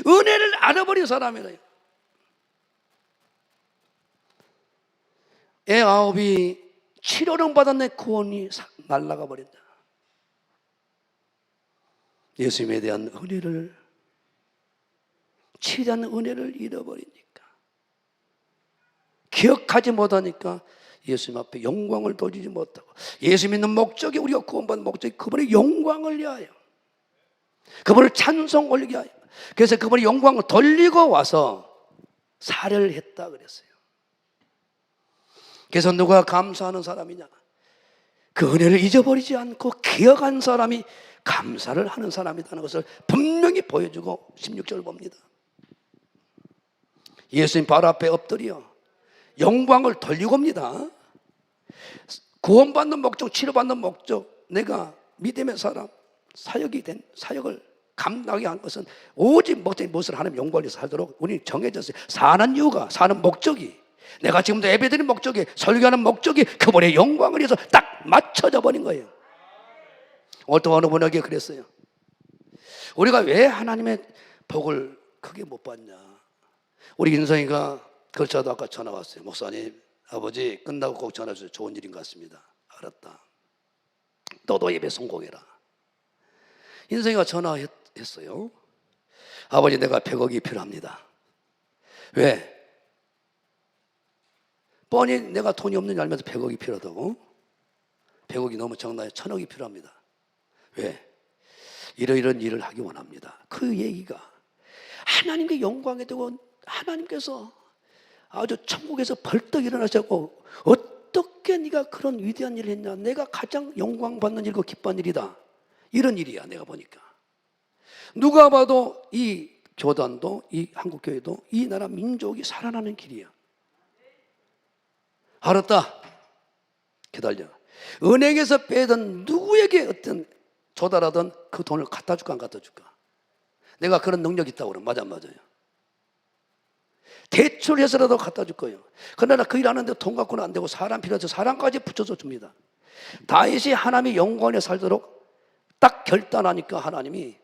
은혜를 알아버린 사람이래요. 애 9이 치료를 받았네, 구원이 날아가 버린다. 예수님에 대한 은혜를, 치유한 은혜를 잃어버리니까, 기억하지 못하니까 예수님 앞에 영광을 돌리지 못하고, 예수 믿는 목적이, 우리가 구원받는 목적이 그분의 영광을 위하여, 그분을 찬송 올리게 하여, 그래서 그분의 영광을 돌리고 와서 살해를 했다 그랬어요. 그래서 누가 감사하는 사람이냐? 그 은혜를 잊어버리지 않고 기억한 사람이 감사를 하는 사람이라는 것을 분명히 보여주고 16절을 봅니다. 예수님 바로 앞에 엎드려 영광을 돌리고 옵니다. 구원받는 목적, 치료받는 목적, 내가 믿음의 사람, 사역이 된 사역을 감당하게 한 것은 오직 목적이 무엇을 하나님 영광을 위해서 살도록 우리 정해졌어요. 사는 이유가, 사는 목적이, 내가 지금도 예배드리는 목적이, 설교하는 목적이 그분의 영광을 위해서 딱 맞춰져 버린 거예요. 오늘 또 어느 분에게 그랬어요. 우리가 왜 하나님의 복을 크게 못 받냐? 우리 인성이가 그렇죠. 아까 전화 왔어요. 목사님, 아버지 끝나고 꼭 전화 주세요. 좋은 일인 것 같습니다. 알았다. 너도 예배 성공해라. 인성이가 전화했어요. 아버지, 내가 100억이 필요합니다. 왜? 뻔히 내가 돈이 없는 줄 알면서 100억이 필요하다고? 100억이 너무 적나요? 1000억이 필요합니다. 왜? 이런 일을 하기 원합니다. 그 얘기가 하나님께 영광이 되고 하나님께서 아주 천국에서 벌떡 일어나셨고, 어떻게 네가 그런 위대한 일을 했냐? 내가 가장 영광받는 일이고 기뻐하는 일이다. 이런 일이야. 내가 보니까 누가 봐도 이 교단도, 이 한국교회도, 이 나라 민족이 살아나는 길이야. 알았다. 기다려. 은행에서 빼던 누구에게 어떤 조달하던 그 돈을 갖다 줄까 안 갖다 줄까? 내가 그런 능력이 있다고 그러면 맞아요. 대출해서라도 갖다 줄 거예요. 그러나 그 일 하는데 돈 갖고는 안 되고 사람 필요해서 사람까지 붙여서 줍니다. 다윗이 하나님의 영광에 살도록 딱 결단하니까 하나님이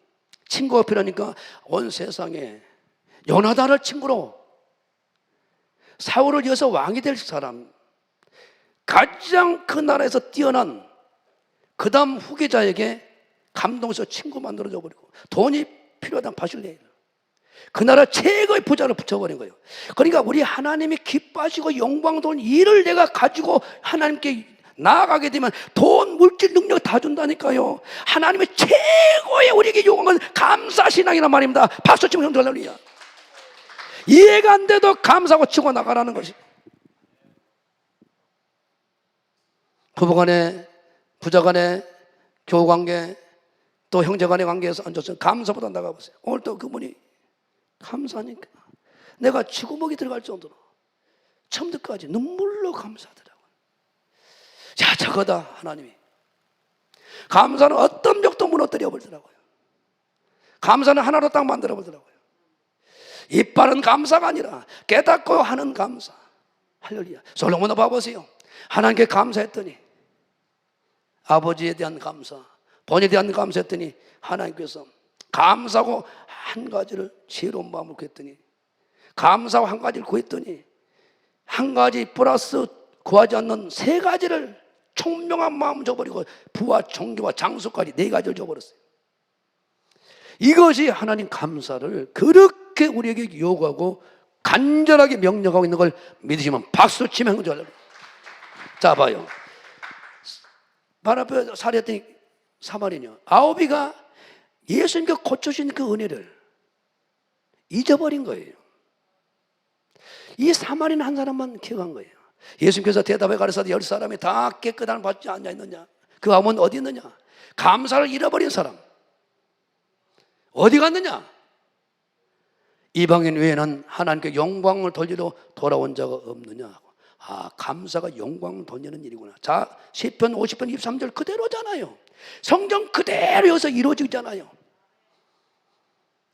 친구가 필요하니까 온 세상에 요나단을 친구로, 사울을 이어서 왕이 될 사람, 가장 그 나라에서 뛰어난 그 다음 후계자에게 감동해서 친구 만들어줘 버리고, 돈이 필요하다는 바실레일, 그 나라 최고의 부자를 붙여버린 거예요. 그러니까 우리 하나님이 기뻐하시고 영광 돈 일을 내가 가지고 하나님께 나아가게 되면 돈, 물질, 능력 다 준다니까요. 하나님의 최고의 우리에게 요구하는 감사신앙이란 말입니다. 박수 치면 형들 할렐루야. 이해가 안 돼도 감사하고 치고 나가라는 것이. 부부간에, 부자간에, 교우관계, 또 형제간의 관계에서 앉아서 감사보다 나가보세요. 오늘 또 그분이 감사하니까 내가 치구먹이 들어갈 정도로 처음부터까지 눈물로 감사하더라고요. 자, 저거다. 하나님이 감사는 어떤 벽도 무너뜨려 버리더라고요. 감사는 하나로 딱 만들어 버리더라고요. 이빨은 감사가 아니라 깨닫고 하는 감사. 할렐루야. 솔로몬을 봐보세요. 하나님께 감사했더니, 아버지에 대한 감사, 본에 대한 감사했더니 하나님께서 감사하고 한 가지를 지혜로운 마음을 구했더니, 감사하고 한 가지를 구했더니 한 가지 플러스 구하지 않는 세 가지를 총명한 마음을 줘버리고 부와 종교와 장수까지 네 가지를 줘버렸어요. 이것이 하나님 감사를 그렇게 우리에게 요구하고 간절하게 명령하고 있는 걸 믿으시면 박수 치면 그죠? 자, 봐요. 발 앞에 살해했더니 사마리냐, 아우비가 예수님께 고쳐주신 그 은혜를 잊어버린 거예요. 이 사마리는 한 사람만 기억한 거예요. 예수님께서 대답해 가르쳐서 10사람이 다 깨끗함을 받지 않냐 있느냐? 그 아몬 어디 있느냐? 감사를 잃어버린 사람 어디 갔느냐? 이방인 외에는 하나님께 영광을 돌리러 돌아온 자가 없느냐? 아, 감사가 영광을 돌리는 일이구나. 자, 시편 50편 23절 그대로잖아요. 성경 그대로여서 이루어지잖아요.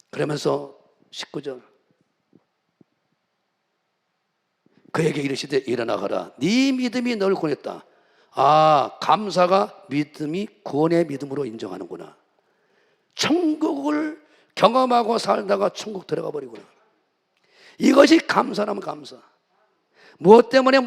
그러면서 19절 그에게 이르시되 일어나가라. 네 믿음이 너를 구원했다. 아, 감사가 믿음이 구원의 믿음으로 인정하는구나. 천국을 경험하고 살다가 천국 들어가 버리구나. 이것이 감사라면 감사. 무엇 때문에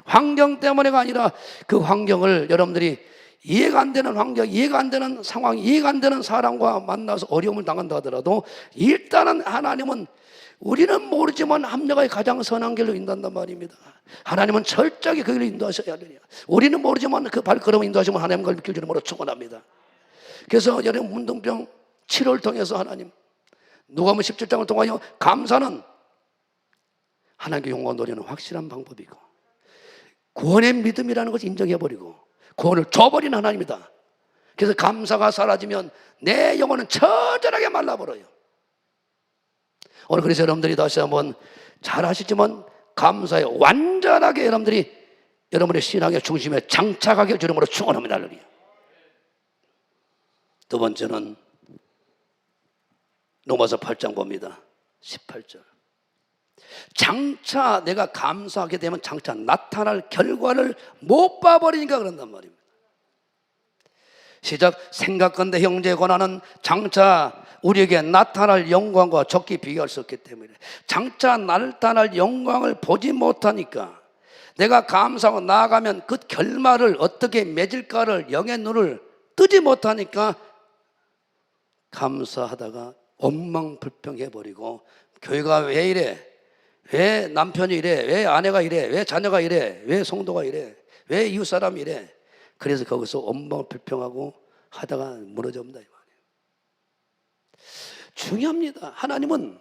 환경 때문에가 아니라 그 환경을 여러분들이 이해가 안 되는 환경, 이해가 안 되는 상황, 이해가 안 되는 사람과 만나서 어려움을 당한다 하더라도 일단은 하나님은 우리는 모르지만 합력의 가장 선한 길로 인도한단 말입니다. 하나님은 철저하게 그 길로 인도하셔야 하느냐. 우리는 모르지만 그 발걸음을 인도하시면 하나님 그걸 믿길 줄을 모르 축원합니다. 그래서 여러분 문둥병 치료를 통해서 하나님 누가복음 17장을 통하여 감사는 하나님께 영광 돌리는 확실한 방법이고 구원의 믿음이라는 것을 인정해버리고 구원을 줘버리는 하나님이다. 그래서 감사가 사라지면 내 영혼은 처절하게 말라버려요. 오늘 그래서 여러분들이 다시 한번 잘 아시지만 감사에 완전하게 여러분들이 여러분의 신앙의 중심에 장착하게 주름으로 축원합니다. 할렐루야. 두 번째는 로마서 8장 봅니다. 18절. 장차 내가 감사하게 되면 장차 나타날 결과를 못 봐버리니까 그런단 말입니다. 시작. 생각건대 형제의 고난은 장차 우리에게 나타날 영광과 적게 비교할 수 없기 때문에 장차 나타날 영광을 보지 못하니까 내가 감사하고 나아가면 그 결말을 어떻게 맺을까를 영의 눈을 뜨지 못하니까 감사하다가 엉망불평해버리고 교회가 왜 이래? 왜 남편이 이래? 왜 아내가 이래? 왜 자녀가 이래? 왜 성도가 이래? 왜 이웃사람이 이래? 그래서 거기서 엉망불평하고 하다가 무너집니다. 이 말이에요. 중요합니다. 하나님은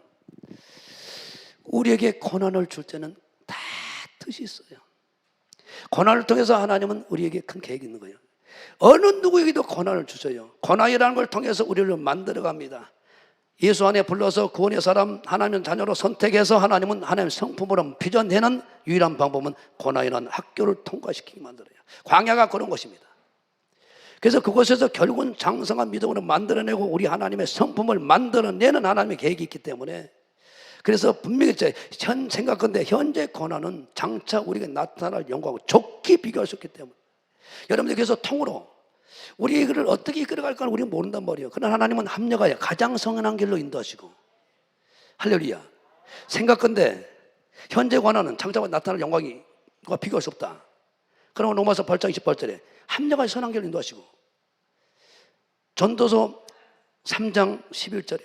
우리에게 고난을 줄 때는 다 뜻이 있어요. 고난을 통해서 하나님은 우리에게 큰 계획이 있는 거예요. 어느 누구에게도 고난을 주셔요. 고난이라는 걸 통해서 우리를 만들어갑니다. 예수 안에 불러서 구원의 사람 하나님 자녀로 선택해서 하나님은 하나님의 성품으로 빚어내는 유일한 방법은 고난이라는 학교를 통과시키게 만들어요. 광야가 그런 것입니다. 그래서 그곳에서 결국은 장성한 믿음으로 만들어내고 우리 하나님의 성품을 만들어내는 하나님의 계획이 있기 때문에 그래서 분명히 생각건데 현재 고난은 장차 우리에게 나타날 영광과 좋게 비교할 수 있기 때문에 여러분들 그래서 통으로 우리 이거를 어떻게 이끌어갈까를 우리는 모른단 말이에요. 그러나 하나님은 합력하여 가장 성연한 길로 인도하시고 할렐루야. 생각건데 현재 고난은 장차가 나타날 영광과 비교할 수 없다. 그러면 로마서 8장 28절에 합력하여 선한 길로 인도하시고 전도서 3장 11절에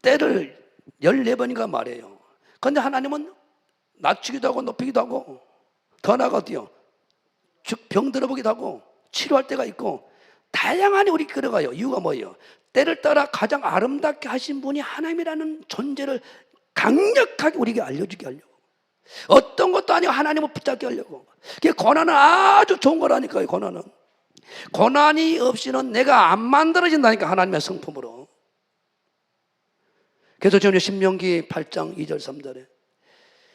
때를 14번인가 말해요. 그런데 하나님은 낮추기도 하고 높이기도 하고 더 나아가 어때요? 즉 병들어보기도 하고 치료할 때가 있고 다양하게 우리 끌어가요. 이유가 뭐예요? 때를 따라 가장 아름답게 하신 분이 하나님이라는 존재를 강력하게 우리에게 알려주게 하려고 어떤 것도 아니고 하나님을 붙잡게 하려고. 그게 고난은 아주 좋은 거라니까요. 고난은 고난이 없이는 내가 안 만들어진다니까 하나님의 성품으로. 그래서 저는 신명기 8장 2절 3절에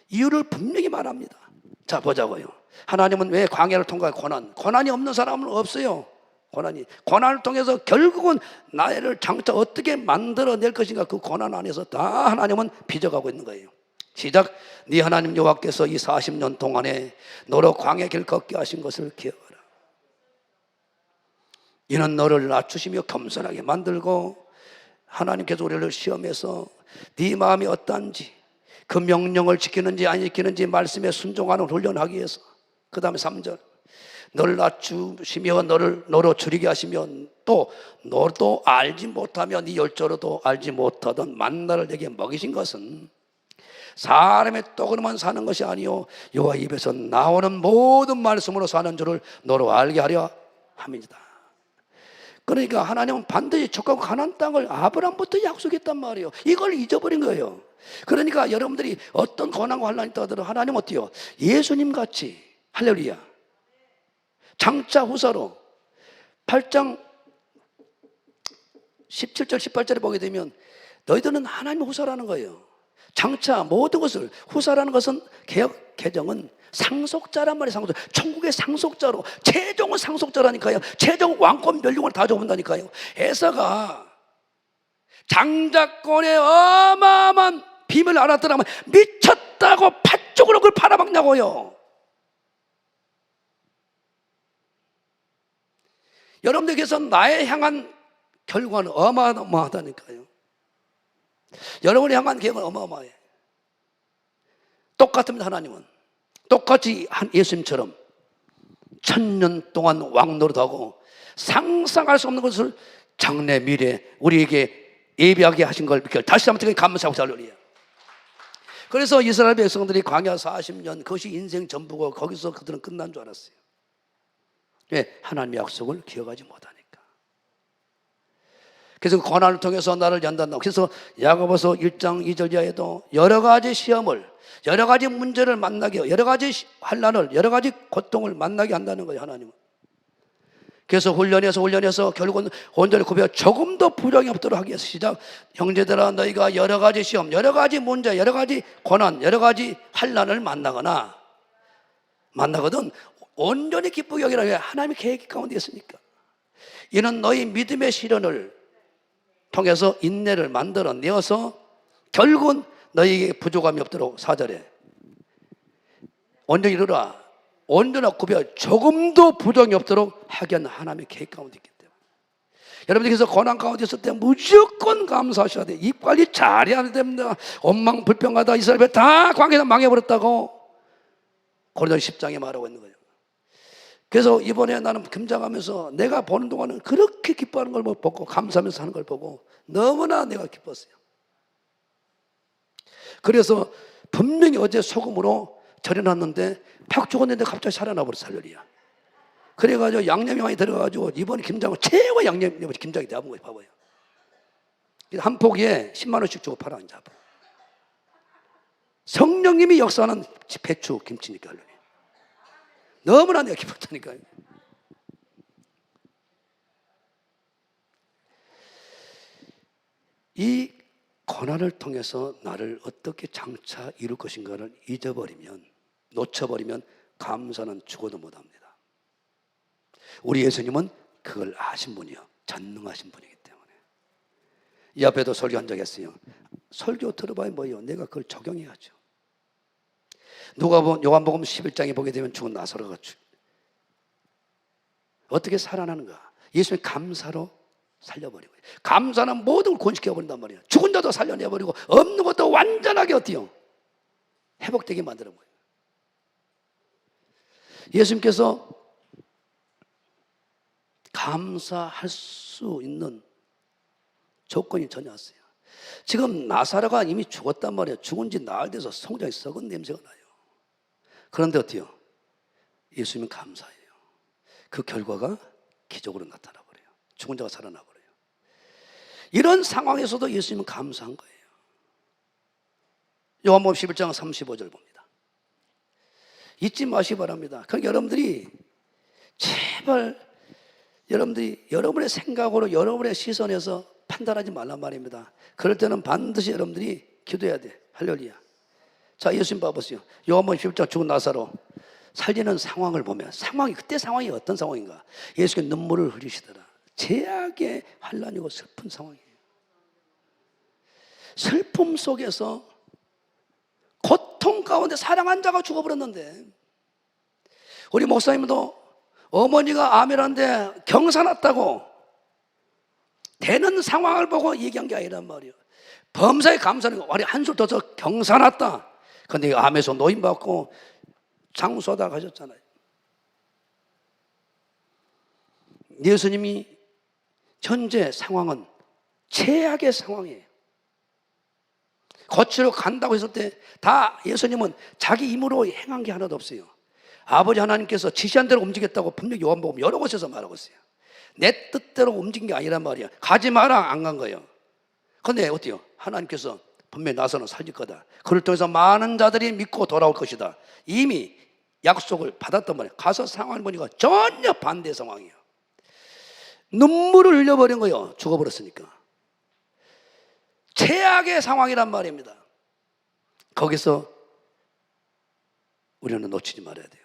이유를 분명히 말합니다. 자 보자고요. 하나님은 왜 광야를 통과해 고난이 없는 사람은 없어요. 고난을 통해서 결국은 나를 장차 어떻게 만들어낼 것인가 그 고난 안에서 다 하나님은 빚어가고 있는 거예요. 시작. 네 하나님 여호와께서 이 40년 동안에 너로 광야 길 걷게 하신 것을 기억하라. 이는 너를 낮추시며 겸손하게 만들고 하나님께서 우리를 시험해서 네 마음이 어떠한지 그 명령을 지키는지 안 지키는지 말씀에 순종하는 훈련하기 위해서. 그 다음에 3절 너를 낮추시며 너로 줄이게 하시며 또 너도 알지 못하며 네 열조로도 알지 못하던 만나를 내게 먹이신 것은 사람의 떡으로만 사는 것이 아니요 여호와 입에서 나오는 모든 말씀으로 사는 줄을 너로 알게 하려 함이니이다. 그러니까 하나님은 반드시 족하고 가나안 땅을 아브라함부터 약속했단 말이에요. 이걸 잊어버린 거예요. 그러니까 여러분들이 어떤 고난과 환난이 있다더라도 하나님 어때요? 예수님 같이 할렐루야 장차 후사로 8장 17절 18절에 보게 되면 너희들은 하나님의 후사라는 거예요. 장차 모든 것을 후사라는 것은 개혁 개정은 상속자란 말이에요. 상속자. 천국의 상속자로 최종은 상속자라니까요. 최종 왕권 멸종을 다 줘본다니까요. 에서가 장자권의 어마어마한 비밀을 알았더라면 미쳤다고 팥죽으로 그걸 팔아먹냐고요. 여러분들께서 나에 향한 결과는 어마어마하다니까요. 여러분이 향한 계획은 어마어마해. 똑같습니다. 하나님은 똑같이 한 예수님처럼 천년 동안 왕노릇하고 상상할 수 없는 것을 장래 미래 우리에게 예비하게 하신 걸 다시 한번 감사하고 살려요. 그래서 이스라엘 백성들이 광야 40년 그것이 인생 전부고 거기서 그들은 끝난 줄 알았어요. 왜? 하나님의 약속을 기억하지 못하니까. 그래서 그 고난을 통해서 나를 연단한다. 그래서 야고보서 1장 2절 이하에도 여러 가지 시험을, 여러 가지 문제를 만나게 하고 여러 가지 환난을, 여러 가지 고통을 만나게 한다는 거예요, 하나님은. 그래서 훈련해서 결국은 온전히 구별하 조금도 부정이 없도록 하기 위해서 시작. 형제들아, 너희가 여러 가지 시험, 여러 가지 문제, 여러 가지 고난, 여러 가지 환난을 만나거든 온전히 기쁘게 여기라. 왜? 하나님의 계획 가운데 있으니까. 이는 너희 믿음의 시련을 통해서 인내를 만들어내어서 결국은 너희에게 부족함이 없도록 4절에 온전히 이루라. 온전한 구별, 조금도 부정이 없도록 하게 하는 하나님의 계획 가운데 있기 때문에 여러분들께서 고난 가운데 있을 때 무조건 감사하셔야 돼요. 입 관리 잘해야 됩니다. 원망불평하다 이스라엘 다 광야에서 망해버렸다고 고린도 10장에 말하고 있는 거예요. 그래서 이번에 나는 김장하면서 내가 보는 동안은 그렇게 기뻐하는 걸 보고 감사하면서 하는 걸 보고 너무나 내가 기뻤어요. 그래서 분명히 어제 소금으로 절여놨는데 팍 죽었는데 갑자기 살아나 버렸어, 할렐루야. 그래가지고 양념이 많이 들어가가지고 이번에 김장은 최고 양념 김장이 되어본 거예요. 봐봐요. 한 포기에 10만 원씩 주고 팔아 이제 앞으로. 성령님이 역사하는 배추 김치니까, 할렐루야. 너무나 내가 기뻤다니까요. 이 고난을 통해서 나를 어떻게 장차 이룰 것인가를 잊어버리면, 놓쳐버리면 감사는 죽어도 못합니다. 우리 예수님은 그걸 아신 분이요, 전능하신 분이기 때문에. 이 앞에도 설교한 적이 있어요. 설교 들어봐야 뭐예요? 내가 그걸 적용해야죠. 요한복음 11장에 보게 되면 죽은 나사로가 어떻게 살아나는가? 예수님이 감사로 살려버리고, 감사는 모든 걸 건식해버린단 말이에요. 죽은 자도 살려내버리고 없는 것도 완전하게 어때요? 회복되게 만들어버려요. 예수님께서 감사할 수 있는 조건이 전혀 없어요. 지금 나사로가 이미 죽었단 말이에요. 죽은 지 나흘 돼서 성장이 썩은 냄새가 나요. 그런데 어때요? 예수님은 감사해요. 그 결과가 기적으로 나타나 버려요. 죽은 자가 살아나 버려요. 이런 상황에서도 예수님은 감사한 거예요. 요한복음 11장 35절 봅니다. 잊지 마시기 바랍니다. 그러니까 여러분들이 제발 여러분들이 여러분의 생각으로 여러분의 시선에서 판단하지 말란 말입니다. 그럴 때는 반드시 여러분들이 기도해야 돼. 할렐루야. 자, 예수님 봐보세요. 요한복음 11장 죽은 나사로 살리는 상황을 보면 그때 상황이 어떤 상황인가? 예수께서 눈물을 흘리시더라. 제약의 환난이고 슬픈 상황이에요. 슬픔 속에서 고통 가운데 사랑한 자가 죽어버렸는데, 우리 목사님도 어머니가 암이라는데 경사났다고 되는 상황을 보고 얘기한 게 아니란 말이에요. 범사에 감사는 거, 한술 더서 경사났다. 근데 암에서 노인받고 장수하다 가셨잖아요. 예수님이 현재 상황은 최악의 상황이에요. 거치러 간다고 했을 때 다 예수님은 자기 힘으로 행한 게 하나도 없어요. 아버지 하나님께서 지시한 대로 움직였다고 분명히 요한복음 여러 곳에서 말하고 있어요. 내 뜻대로 움직인 게 아니란 말이야. 가지 마라 안 간 거예요. 그런데 어때요? 하나님께서 분명히 나서는 살릴 거다. 그를 통해서 많은 자들이 믿고 돌아올 것이다. 이미 약속을 받았단 말이에요. 가서 상황을 보니까 전혀 반대 상황이에요. 눈물을 흘려버린 거예요. 죽어버렸으니까. 최악의 상황이란 말입니다. 거기서 우리는 놓치지 말아야 돼요.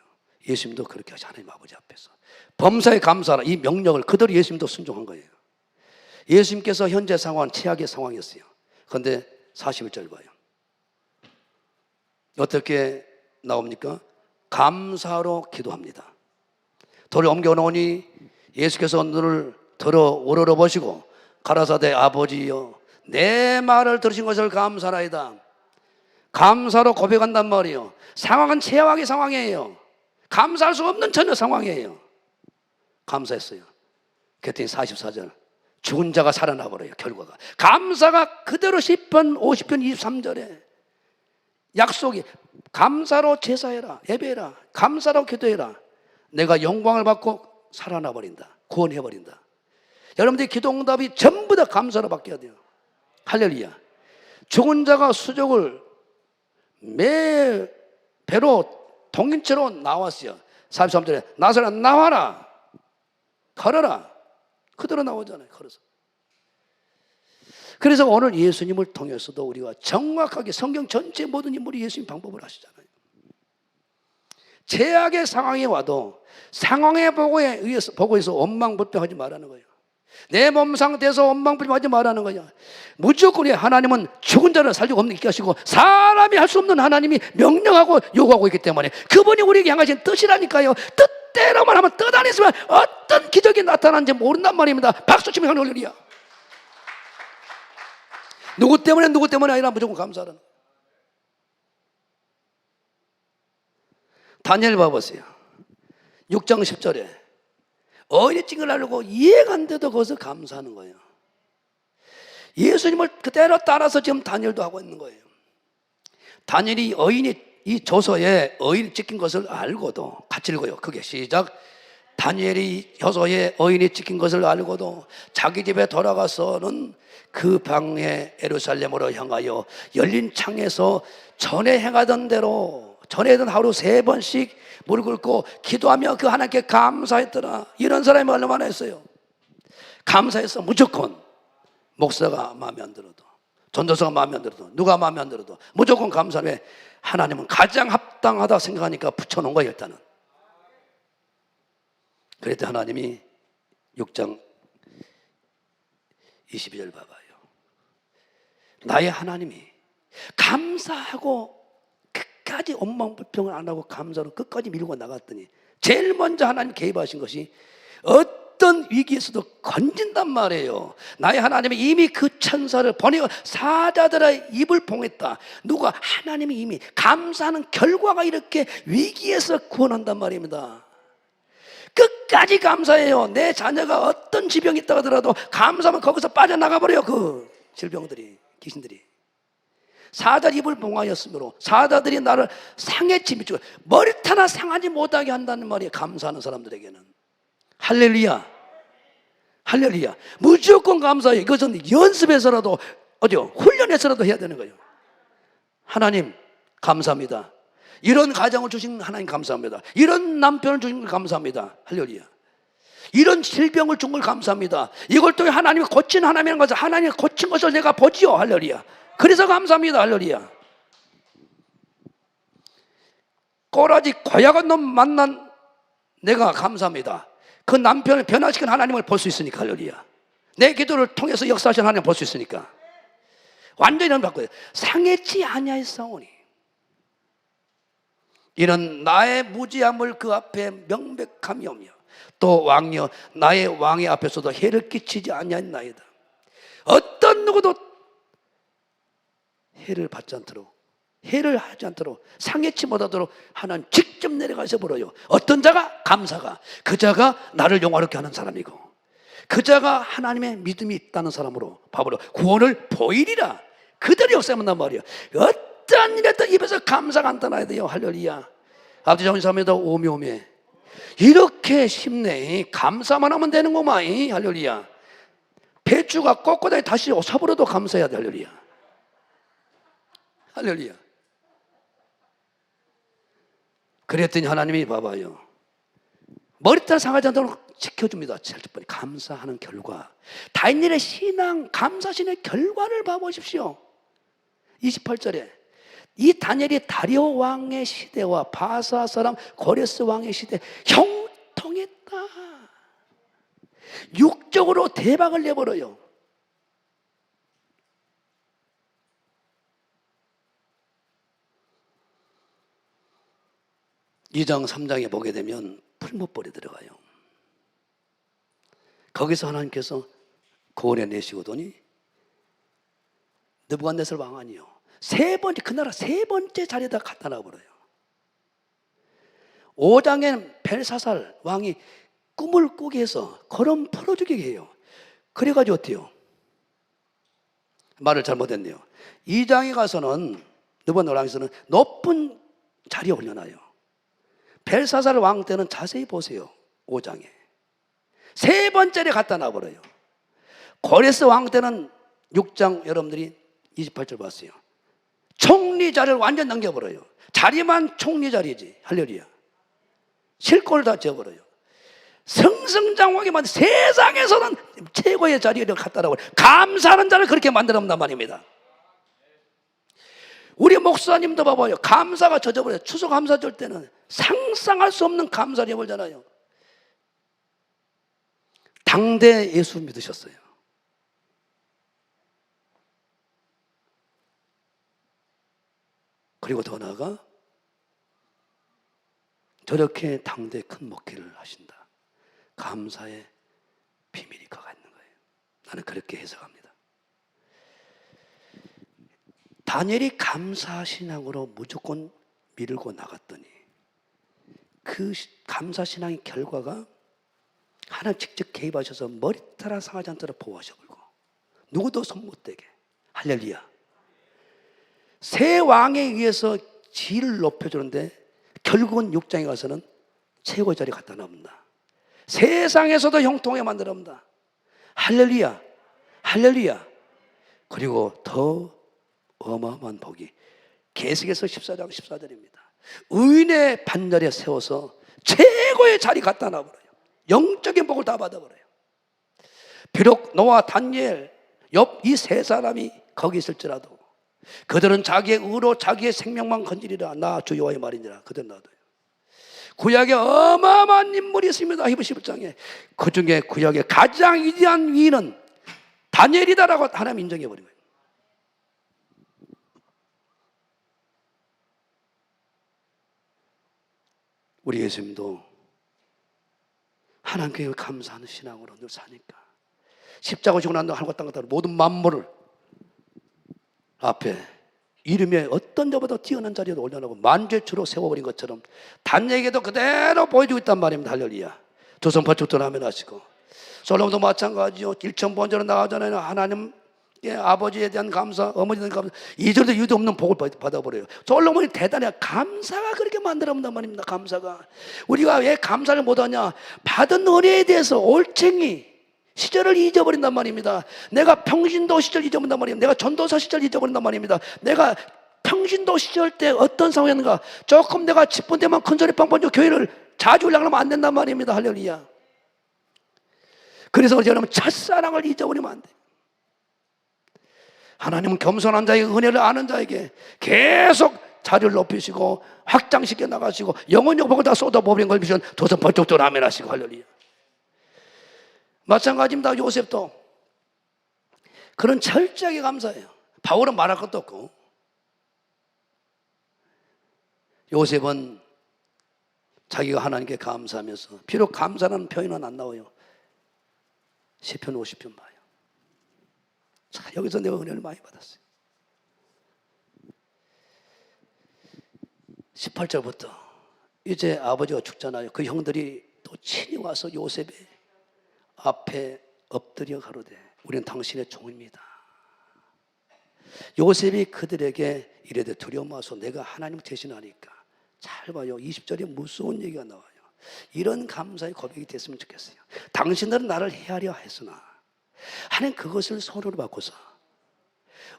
예수님도 그렇게 하시, 하나님 아버지 앞에서 범사에 감사하라 이 명령을 그대로 예수님도 순종한 거예요. 예수님께서 현재 상황은 최악의 상황이었어요. 그런데 41절 봐요. 어떻게 나옵니까? 감사로 기도합니다. 돌을 옮겨놓으니 예수께서 눈을 들어 우러러보시고 가라사대 아버지여 내 말을 들으신 것을 감사하나이다. 감사로 고백한단 말이에요. 상황은 최악의 상황이에요. 감사할 수 없는 전혀 상황이에요. 감사했어요. 그랬더니 44절 죽은 자가 살아나 버려요. 결과가 감사가 그대로 10편 50편 23절에 약속이 감사로 제사해라, 예배해라, 감사로 기도해라. 내가 영광을 받고 살아나 버린다, 구원해 버린다. 여러분들의 기도 응답이 전부 다 감사로 바뀌어야 돼요. 할렐루야. 죽은 자가 수족을 매 배로 동인체로 나왔어요. 43절에 나사렛 나와라, 걸어라. 그대로 나오잖아요. 걸어서. 그래서 오늘 예수님을 통해서도 우리가 정확하게 성경 전체 모든 인물이 예수님 방법을 하시잖아요. 최악의 상황이 와도 상황의 보고에 의해서 보고해서 원망불평하지 말라는 거예요. 내 몸 상태에서 원망불평하지 말라는 거예요. 무조건 하나님은 죽은 자를 살리고 없는 있게 하시고 사람이 할 수 없는 하나님이 명령하고 요구하고 있기 때문에 그분이 우리에게 향하신 뜻이라니까요. 뜻대로만 하면 뜻 안에 있으면 어떤 기적이 나타나는지 모른단 말입니다. 박수치면 할렐루야. 누구 때문에 아니라 무조건 감사하라는. 다니엘 봐보세요. 6장 10절에 어인의 찡을 알고 이해가 안 돼도 거기서 감사하는 거예요. 예수님을 그대로 따라서 지금 다니엘도 하고 있는 거예요. 다니엘이 어인이 이 조서에 어인이 찍힌 것을 알고도 같이 읽어요. 그게 시작. 다니엘이 조서에 어인이 찍힌 것을 알고도 자기 집에 돌아가서는 그 방에 예루살렘으로 향하여 열린 창에서 전에 행하던 대로 전에는 하루 3번씩 무릎 꿇고 기도하며 그 하나님께 감사했더라. 이런 사람이 얼마나 했어요. 감사해서 무조건 목사가 마음에 안 들어도 전도사가 마음에 안 들어도 누가 마음에 안 들어도 무조건 감사해. 하나님은 가장 합당하다 생각하니까 붙여놓은 거예요. 일단은 그랬더니 하나님이 6장 22절 봐봐요. 나의 하나님이 감사하고 끝까지 원망불평을 안 하고 감사로 끝까지 밀고 나갔더니 제일 먼저 하나님 개입하신 것이 어떤 위기에서도 건진단 말이에요. 나의 하나님이 이미 그 천사를 보내어 사자들의 입을 봉했다. 누가? 하나님이 이미 감사하는 결과가 이렇게 위기에서 구원한단 말입니다. 끝까지 감사해요. 내 자녀가 어떤 지병이 있다고 하더라도 감사하면 거기서 빠져나가 버려요. 그 질병들이, 귀신들이. 사자 입을 봉하였으므로 사자들이 나를 상해치 미치고 머리타나 상하지 못하게 한다는 말이에요. 감사하는 사람들에게는. 할렐루야. 할렐루야. 무조건 감사해요. 이것은 연습해서라도 훈련해서라도 해야 되는 거예요. 하나님 감사합니다. 이런 가정을 주신 하나님 감사합니다. 이런 남편을 주신 걸 감사합니다. 할렐루야. 이런 질병을 준 걸 감사합니다. 이걸 통해 하나님이 고친 하나님이라는 것을 하나님이 고친 것을 내가 보지요. 할렐루야. 그래서 감사합니다. 할렐루야. 꼬라지 고약한 놈 만난 내가 감사합니다. 그 남편을 변화시킨 하나님을 볼 수 있으니까. 할렐루야. 내 기도를 통해서 역사하신 하나님을 볼 수 있으니까. 완전히 바꿔요. 상해치 아니하였사오니 이는 나의 무지함을 그 앞에 명백함이 오며 또 왕이여 나의 왕의 앞에서도 해를 끼치지 아니하였나이다. 어떤 누구도 해를 받지 않도록, 해를 하지 않도록, 상해치 못하도록 하나님 직접 내려가서 보러요. 어떤 자가? 감사가. 그 자가 나를 영화롭게 하는 사람이고 그 자가 하나님의 믿음이 있다는 사람으로 바보로 구원을 보이리라. 그들의 역사만난 말이야. 어떠한 일에도 입에서 감사가 안 떠나야 돼요. 할렐루야. 아버지 정신사입니다. 오메오메. 이렇게 쉽네. 감사만 하면 되는 거만. 할렐루야. 배추가 꺾고다니 다시 삽으로도 감사해야 돼. 할렐루야. 할렐루야. 그랬더니 하나님이 봐봐요. 머리털 상하지 않도록 지켜줍니다. 감사하는 결과. 다니엘의 신앙 감사신의 결과를 봐보십시오. 28절에 이 다니엘이 다리오 왕의 시대와 바사 사람 고레스 왕의 시대 형통했다. 육적으로 대박을 내버려요. 이 장 3장에 보게 되면 풀무벌이 들어가요. 거기서 하나님께서 구원해 내시고더니 느부갓네살 왕 아니요. 그 나라 세 번째 자리에다 갖다 놔버려요. 5장엔 벨사살 왕이 꿈을 꾸게 해서 걸음 풀어주게 해요. 그래가지고 어때요? 말을 잘못했네요. 2장에 가서는 느부갓네살에서는 높은 자리에 올려놔요. 벨사살 왕 때는 자세히 보세요. 5장에 세 번째에 갖다 놔버려요. 고레스 왕 때는 6장 여러분들이 28절 봤어요. 총리 자리를 완전 넘겨버려요. 자리만 총리 자리지. 할렐루야. 실권을 다 지어버려요. 승승장구하게 만든 세상에서는 최고의 자리를 갖다 놔버려요. 감사하는 자를 그렇게 만들어놓는단 말입니다. 우리 목사님도 봐봐요. 감사가 젖어버려요. 추수감사절 때는 상상할 수 없는 감사를 해보잖아요. 당대 예수 믿으셨어요. 그리고 더 나아가 저렇게 당대 큰 목회를 하신다. 감사의 비밀이 거가 있는 거예요. 나는 그렇게 해석합니다. 다니엘이 감사신앙으로 무조건 밀고 나갔더니 그 감사신앙의 결과가 하나님 직접 개입하셔서 머리털 상하지 않도록 보호하셔버리고 누구도 손 못 대게. 할렐루야. 새 왕에 의해서 지위를 높여주는데 결국은 6장에 가서는 최고의 자리에 갖다 놔본다. 세상에서도 형통하게 만들어본다. 할렐루야. 할렐루야. 그리고 더 어마어마한 복이 계시록에서 14장 14절입니다. 의인의 반열에 세워서 최고의 자리 갖다 놔버려요. 영적인 복을 다 받아버려요. 비록 노아, 다니엘, 욥 이 세 사람이 거기 있을지라도 그들은 자기의 의로 자기의 생명만 건지리라. 나 주 여호와의 말이니라. 그들 놔둬요. 구약에 어마어마한 인물이 있습니다. 히브리 11장에. 그 중에 구약의 가장 위대한 위인은 다니엘이다라고 하나님 인정해버린 거예요. 우리 예수님도 하나님께 감사하는 신앙으로 늘 사니까 십자가 지고 난 하늘과 땅과 모든 만물을 앞에 이름에 어떤 자보다 뛰어난 자리에 올려놓고 만죄주로 세워버린 것처럼 단에게도 그대로 보여주고 있단 말입니다. 할렐루야. 두 손 번쩍 들어 아멘 하시고 솔로몬도 마찬가지요. 일천번제로 나가잖아요. 하나님의 아버지에 대한 감사, 어머니에 대한 감사, 이절도 이유도 없는 복을 받아버려요. 솔로몬이 대단해요. 감사가 그렇게 만들어본단 말입니다. 감사가. 우리가 왜 감사를 못하냐? 받은 은혜에 대해서 올챙이 시절을 잊어버린단 말입니다. 내가 평신도 시절 잊어버린단 말입니다. 내가 전도사 시절 잊어버린단 말입니다. 내가 평신도 시절 때 어떤 상황이었는가? 조금 내가 10분 때만 큰소리 빵빵 교회를 자주 올라가면 안 된단 말입니다. 할렐루야. 그래서 여러분 첫사랑을 잊어버리면 안 돼요. 하나님은 겸손한 자에게 은혜를 아는 자에게 계속 자리를 높이시고 확장시켜 나가시고 영혼적 복을 다 쏟아부어버린 걸 비전 도선 벌쩍 돌아 아멘 하시고 할렐루야. 마찬가지입니다. 요셉도 그런 철저하게 감사해요. 바울은 말할 것도 없고 요셉은 자기가 하나님께 감사하면서 비록 감사라는 표현은 안 나와요. 시편 50편 봐요. 자, 여기서 내가 은혜를 많이 받았어요. 18절부터 이제 아버지가 죽잖아요. 그 형들이 또 친히 와서 요셉의 앞에 엎드려 가로되 우리는 당신의 종입니다. 요셉이 그들에게 이르되 두려움 마소 내가 하나님 대신하니까. 잘 봐요. 20절에 무서운 얘기가 나와요. 이런 감사의 고백이 됐으면 좋겠어요. 당신들은 나를 헤아려 했으나 하나님 그것을 손으로 바꿔서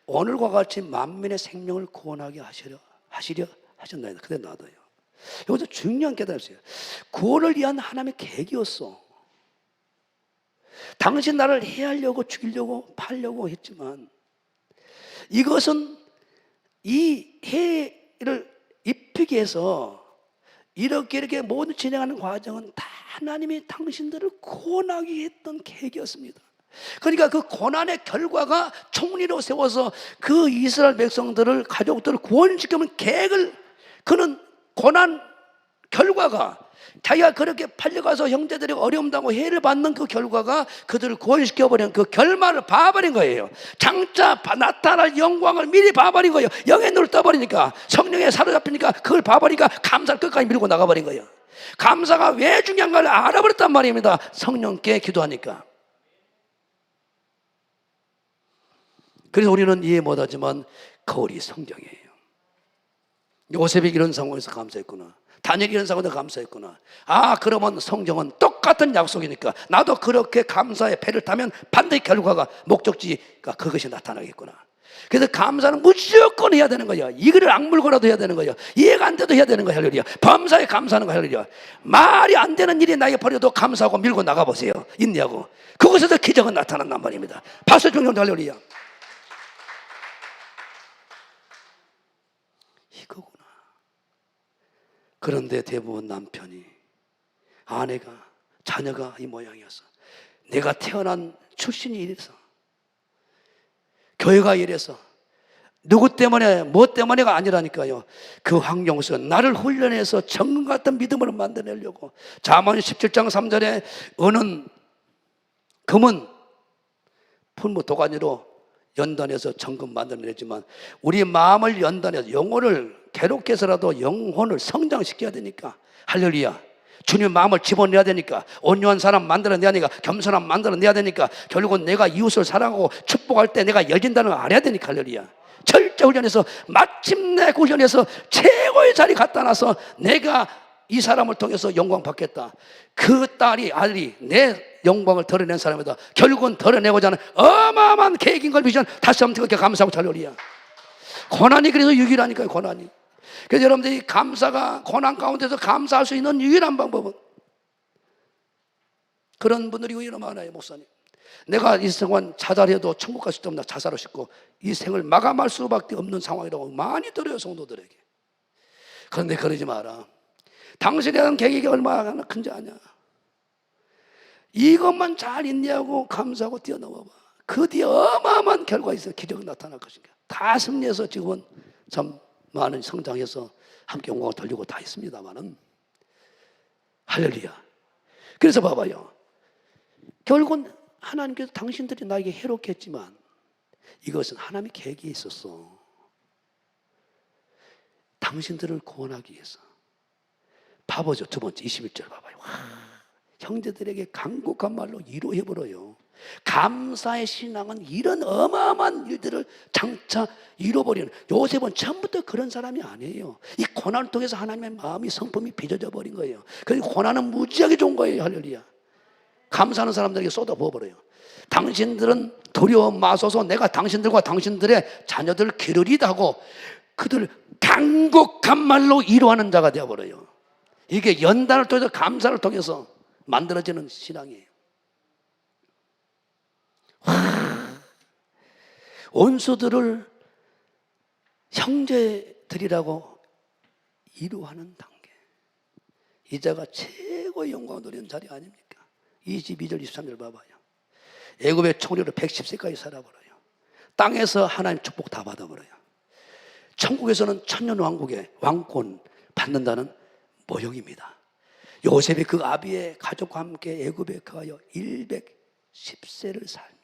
오늘과 같이 만민의 생명을 구원하게 하시려 하셨나이다. 그대 놔둬요. 여기서 중요한 깨달음이 있어요. 구원을 위한 하나님의 계기였어. 당신 나를 해하려고 죽이려고 팔려고 했지만 이것은 이 해를 입히기 위해서 이렇게 모두 진행하는 과정은 다 하나님이 당신들을 구원하기 했던 계기였습니다. 그러니까 그 고난의 결과가 총리로 세워서 그 이스라엘 백성들을 가족들을 구원시키는 계획을 그는 고난 결과가 자기가 그렇게 팔려가서 형제들이 어려움 당하고 해를 받는 그 결과가 그들을 구원시켜버린 그 결말을 봐버린 거예요. 장차 나타날 영광을 미리 봐버린 거예요. 영의 눈을 떠버리니까 성령에 사로잡히니까 그걸 봐버리니까 감사를 끝까지 밀고 나가버린 거예요. 감사가 왜 중요한가를 알아버렸단 말입니다. 성령께 기도하니까. 그래서 우리는 이해 못하지만 거울이 성경이에요. 요셉이 이런 상황에서 감사했구나. 다니엘이 이런 상황에서 감사했구나. 아, 그러면 성경은 똑같은 약속이니까 나도 그렇게 감사의 배를 타면 반드시 결과가, 목적지가 그것이 나타나겠구나. 그래서 감사는 무조건 해야 되는 거야. 이거를 악물고라도 해야 되는 거야. 이해가 안 돼도 해야 되는 거야. 할렐루야. 범사에 감사하는 거야. 할렐루야. 말이 안 되는 일이 나에게 벌어도 감사하고 밀고 나가보세요. 인내하고. 그곳에서 기적은 나타난단 말입니다. 박수 중용도 할렐루야. 이거구나. 그런데 대부분 남편이, 아내가, 자녀가 이 모양이었어. 내가 태어난 출신이 이래서, 교회가 이래서, 누구 때문에 뭐 때문에가 아니라니까요. 그 환경 속에서 나를 훈련해서 정금 같은 믿음으로 만들어내려고. 잠언 17장 3절에 은은 금은 풀무 도가니로 연단해서 정금 만들어내지만 우리 마음을 연단해서 영혼을 괴롭게 해서라도 영혼을 성장시켜야 되니까, 할렐루야, 주님 마음을 집어내야 되니까, 온유한 사람 만들어내야 되니까, 겸손한 만들어내야 되니까, 결국은 내가 이웃을 사랑하고 축복할 때 내가 열진다는 걸 알아야 되니까, 할렐루야. 철저 훈련해서 마침내 그 훈련해서 최고의 자리 갖다 놔서 내가 이 사람을 통해서 영광 받겠다. 그 딸이, 아들이 내 영광을 드러낸 사람이다. 결국은 드러내고자 하는 어마어마한 계획인 걸 비전 다시 한번 그렇게 감사하고 잘놀이야. 고난이 그래서 유일하니까요. 고난이. 그래서 여러분들이 감사가, 고난 가운데서 감사할 수 있는 유일한 방법은, 그런 분들이 의외로 많아요. 목사님, 내가 이 생활 자살해도 천국 갈 수 없나 자살을 싣고 이 생을 마감할 수밖에 없는 상황이라고 많이 들어요, 성도들에게. 그런데 그러지 마라. 당신에 대한 계획이 얼마나 큰지 아냐. 이것만 잘 인내하고 감사하고 뛰어넘어봐. 그 뒤에 어마어마한 결과가 있어요. 기적이 나타날 것인가. 다 승리해서 지금은 참 많은 성장해서 함께 영광을 돌리고 다 있습니다만은, 할렐루야. 그래서 봐봐요. 결국은 하나님께서 당신들이 나에게 해롭게 했지만 이것은 하나님의 계획이 있었어. 당신들을 구원하기 위해서. 봐보죠. 두 번째 21절 봐봐요. 와, 형제들에게 간곡한 말로 위로해버려요. 감사의 신앙은 이런 어마어마한 일들을 장차 이뤄버리는, 요셉은 처음부터 그런 사람이 아니에요. 이 고난을 통해서 하나님의 마음이, 성품이 빚어져 버린 거예요. 그래서 고난은 무지하게 좋은 거예요. 할렐루야. 감사하는 사람들에게 쏟아부어버려요. 당신들은 두려워 마소서, 내가 당신들과 당신들의 자녀들 기르리다 하고 그들 간곡한 말로 위로하는 자가 되어버려요. 이게 연단을 통해서, 감사를 통해서 만들어지는 신앙이에요. 원수들을 형제들이라고 위로하는 단계, 이 자가 최고의 영광을 누리는 자리 아닙니까? 22절 23절 봐봐요. 애굽의 총리로 110세까지 살아버려요. 땅에서 하나님 축복 다 받아버려요. 천국에서는 천년왕국의 왕권 받는다는 모형입니다. 요셉이 그 아비의 가족과 함께 애굽에 가여 110세를 살며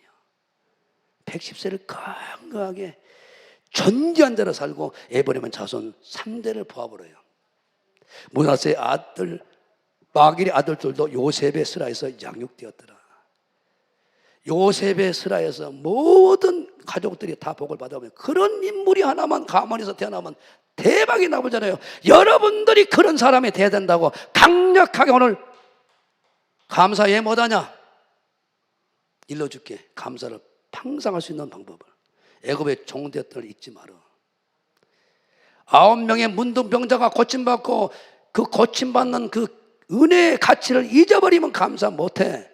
110세를 건강하게 존귀한 대로 살고 에브라임 자손 3대를 보아버려요. 므낫세의 아들 마길의 아들들도 요셉의 스라에서 양육되었더라. 요셉의 스라에서 모든 가족들이 다 복을 받아보면, 그런 인물이 하나만 가만히서 태어나면 대박이 나보잖아요. 여러분들이 그런 사람이 돼야 된다고 강력하게 오늘 감사해 못하냐? 일러줄게. 감사를 항상 할 수 있는 방법을. 애굽의 종되었던 잊지 마라. 9명의 문둥병자가 고침받고 그 고침받는 그 은혜의 가치를 잊어버리면 감사 못해.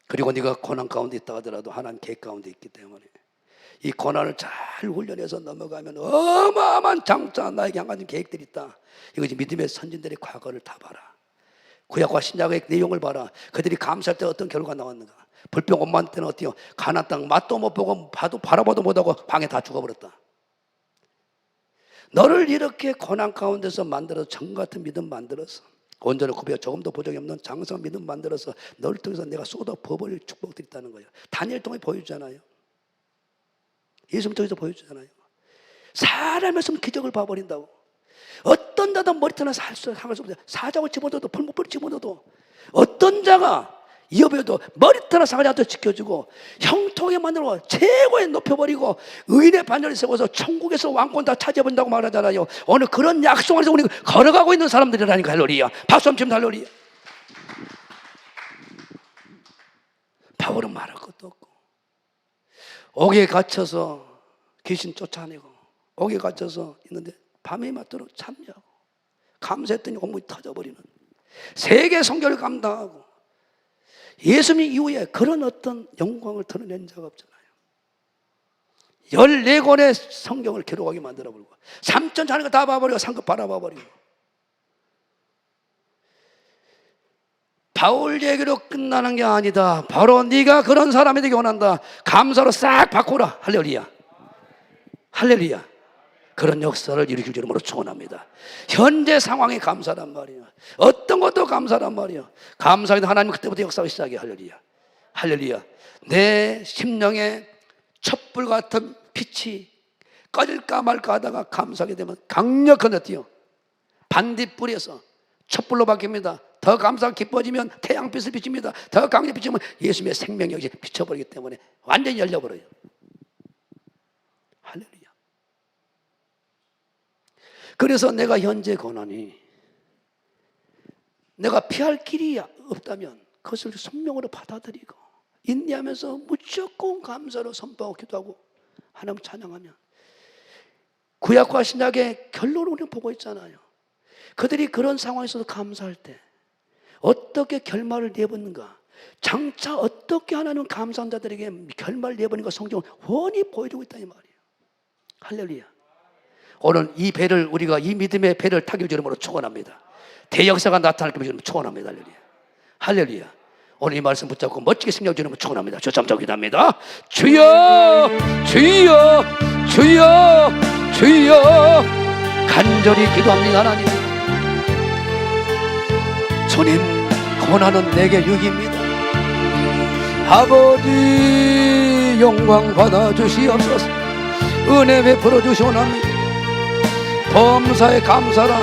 그리고 네가 고난 가운데 있다 하더라도 하나님 계획 가운데 있기 때문에 이 고난을 잘 훈련해서 넘어가면 어마어마한 장차 나에게 향한 계획들이 있다. 이것이 믿음의 선진들의 과거를 다 봐라. 구약과 신약의 내용을 봐라. 그들이 감사할 때 어떤 결과가 나왔는가. 불평 원만 때는 어때요? 가나안 땅 맛도 못 보고 바라봐도 못하고 방에 다 죽어버렸다. 너를 이렇게 고난 가운데서 만들어서 정 같은 믿음 만들어서, 온전한 구별 조금도 보정이 없는 장성한 믿음 만들어서 너를 통해서 내가 쏟아 부어버릴 축복들이 있다는 거예요. 다니엘 통해 보여주잖아요. 예수님 통해서 보여주잖아요. 사람의 손 기적을 봐버린다고. 어떤 자도 머리털 하나 상할 수 없어요. 사자고 집어넣어도 풀무불 집어넣어도 어떤 자가 이업에도 머리털 하나 상하지 않도록 지켜주고 형통하게 만들고 최고에 높여버리고 의인의 반열을 세워서 천국에서 왕권 다 차지해본다고 말하잖아요. 오늘 그런 약속 안에서 우리 걸어가고 있는 사람들이라니까. 할렐루야. 박수 한번 치면 할렐루야. 바울은 말할 것도 없고 옥에 갇혀서 귀신 쫓아내고 옥에 갇혀서 있는데 밤에 맞도록 참여하고 감사했더니 온몸이 터져버리는 세계 성결을 감당하고 예수님 이후에 그런 어떤 영광을 드러낸 자가 없잖아요. 14권의 성경을 기록하게 만들어버리고 3천 자는 거 다 봐버리고 상급 바라봐버리고 바울 얘기로 끝나는 게 아니다. 바로 네가 그런 사람이 되기 원한다. 감사로 싹 바꾸라. 할렐루야. 할렐루야. 그런 역사를 일으킬 줄로 축원합니다. 현재 상황이 감사란 말이야. 어떤 것도 감사란 말이야. 감사해도 하나님 그때부터 역사가 시작해. 할렐루야. 할렐루야. 내 심령에 촛불 같은 빛이 꺼질까 말까 하다가 감사하게 되면 강력한 어때요? 반딧불에서 촛불로 바뀝니다. 더 감사가 기뻐지면 태양빛을 비춥니다. 더 강하게 비추면 예수님의 생명력이 비춰버리기 때문에 완전히 열려버려요. 할렐루야. 그래서 내가 현재 고난이 내가 피할 길이 없다면 그것을 성령으로 받아들이고 인내하면서 무조건 감사로 선포하고 기도하고 하나님 찬양하면 구약과 신약의 결론을 우리는 보고 있잖아요. 그들이 그런 상황에서도 감사할 때 어떻게 결말을 내보는가, 장차 어떻게 하나님 감사한 자들에게 결말을 내보는가 성경은 훤히 보여주고 있다 이 말이에요. 할렐루야. 오늘 이 배를 우리가 이 믿음의 배를 타길 주름으로 축원합니다. 대역사가 나타날 것을 축원합니다. 할렐루야. 할렐루야. 오늘 이 말씀 붙잡고 멋지게 승리할 주름으로 축원합니다. 저 잠깐 기도합니다. 주여, 주여, 주여, 주여. 간절히 기도합니다. 하나님. 주님, 고난은 내게 유익입니다. 아버지, 영광 받아 주시옵소서. 은혜 베풀어 주시옵나이다. 범사에 감사라.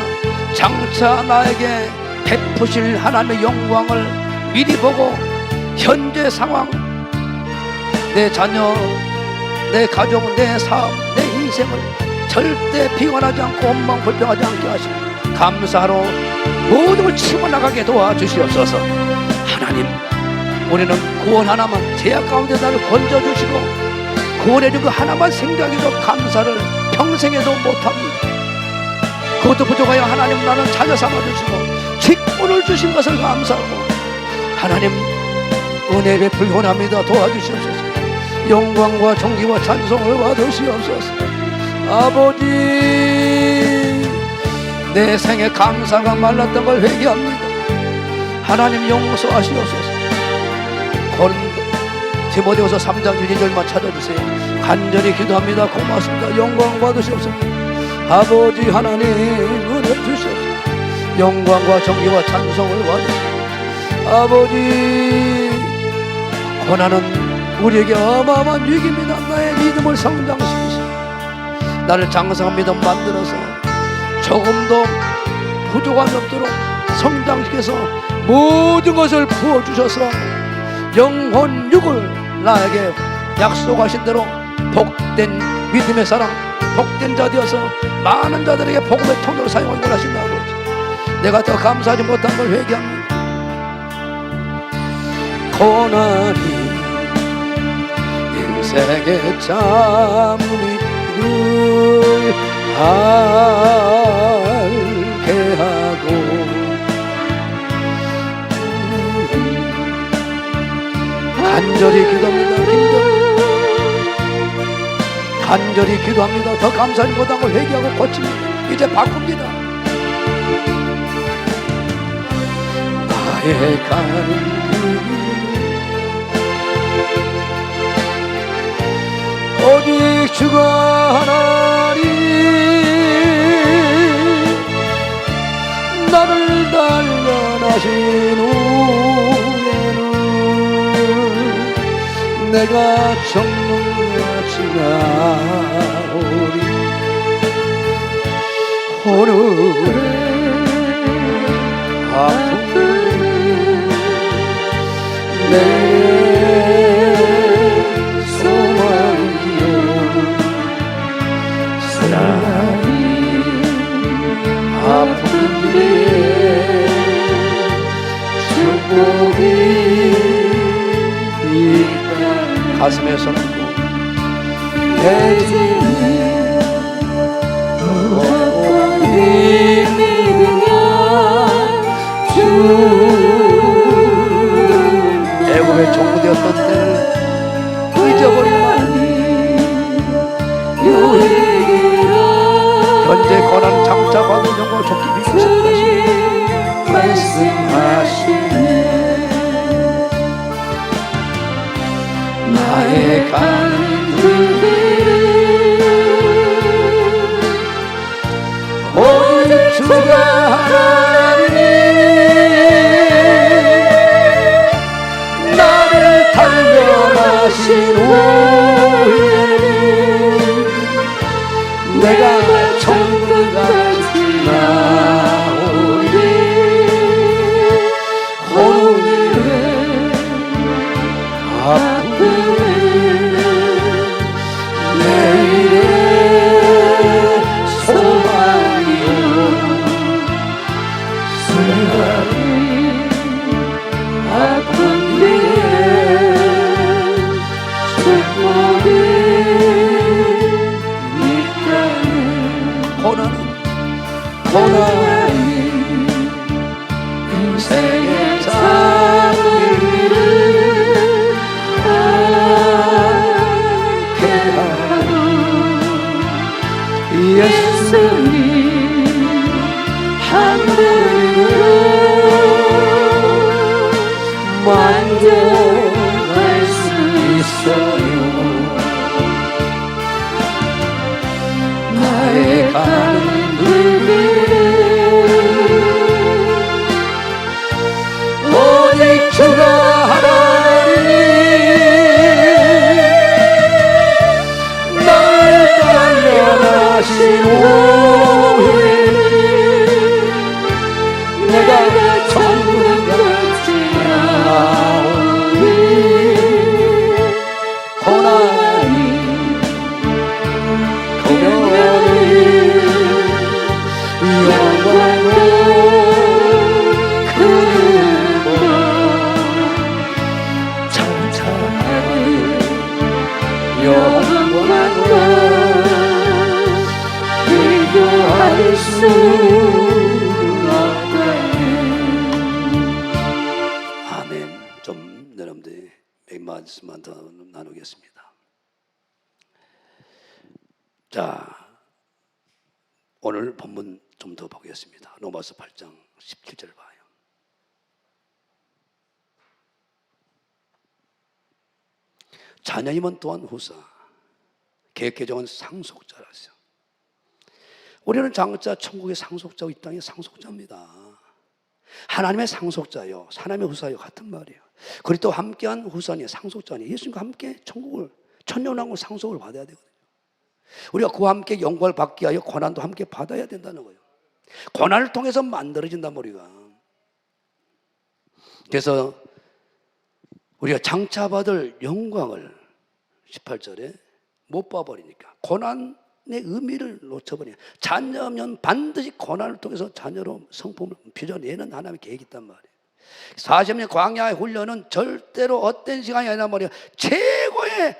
장차 나에게 베푸실 하나님의 영광을 미리 보고 현재 상황, 내 자녀, 내 가족, 내 삶, 내 인생을 절대 비관하지 않고 원망 불평하지 않게 하시고 감사로 모든 걸 치고 나가게 도와주시옵소서. 하나님, 우리는 구원 하나만, 죄악 가운데 나를 건져주시고 구원해준 그 하나만 생각해도 감사를 평생에도 못합니다. 그것도 부족하여 하나님 나는 자녀 삼아주시고 직분을 주신 것을 감사하고 하나님 은혜 베풀기 원합니다. 도와주시옵소서. 영광과 존귀와 찬송을 받으시옵소서. 아버지, 내 생에 감사가 말랐던 걸 회개합니다. 하나님 용서하시옵소서. 디모데후서 3장 1, 2절만 찾아주세요. 간절히 기도합니다. 고맙습니다. 영광 받으시옵소서. 아버지 하나님 은혜 주시옵소서. 영광과 존귀와 찬송을 받으시옵소서. 아버지, 고난은 우리에게 어마어마한 유익입니다. 나의 믿음을 성장시키시고 나를 장성한 믿음 만들어서 조금도 부족함이 없도록 성장시켜서 모든 것을 부어주셔서 영혼 육을 나에게 약속하신 대로 복된 믿음의 사랑, 복된 자 되어서 많은 자들에게 복음의 통로로 사용하기 원하신다. 아버지, 내가 더 감사하지 못한 걸 회개합니다. 고난이 인생의 참미를 알게 하고 간절히 기도합니다. 간절히 기도합니다. 더 감사하지 못한 걸 회개하고 고칩니다. 이제 바꿉니다. 나의 가는 길 오직 주가 하나니 나를 단련하신 후에는 내가 정능하지 나오리. 오늘의 아픔 내 소망이요 사랑이 아픈 뒤에 축복이 있다 가슴에 손 얹고 내 집에 애굽의 종부되었던 때를 잊어버리마니 현재 고난 장차받은 영광 좋게 비추셨다시 말씀하시네 나의 가는 길을 오직 주가 하나님 나를 단련하신 후에는 내가 천국까지 나오리 오늘의 아픔에는 내일의 소망이요 사랑이 아픈 뒤에 축복이 있다네 고난이 인생의 작은 일을 함께 하는 예수님 하늘으로 만져갈 수 있어요 나의 가는 길에 오직 주가 하나님 나를 단련하신 후에는 내가 천국까지 나오리 고난이 고난이 영광으로 그거 찬찬하게 영광과 비교할 수 아멘. 좀 여러분들 몇 말씀만 더 나누겠습니다. 자, 오늘 본문 좀 더 보겠습니다. 로마서 8장 17절 봐요. 자녀임은 또한 후사, 계획 개정은 상속자라서 우리는 장자 천국의 상속자고 이 땅의 상속자입니다. 하나님의 상속자요, 하나님의 후사요 같은 말이에요. 그리스도 함께한 후사니 상속자니 예수님과 함께 천국을 천년왕국 상속을 받아야 되거든요. 우리가 그와 함께 영광을 받기 위하여 고난도 함께 받아야 된다는 거예요. 고난을 통해서 만들어진단 말이가. 그래서 우리가 장차 받을 영광을 18절에 못 봐버리니까 고난의 의미를 놓쳐버리니까 자녀면 반드시 고난을 통해서 자녀로 성품을 빚어내는 하나님의 계획이 있단 말이에요. 40년 광야의 훈련은 절대로 헛된 시간이 아니란 말이에요. 최고의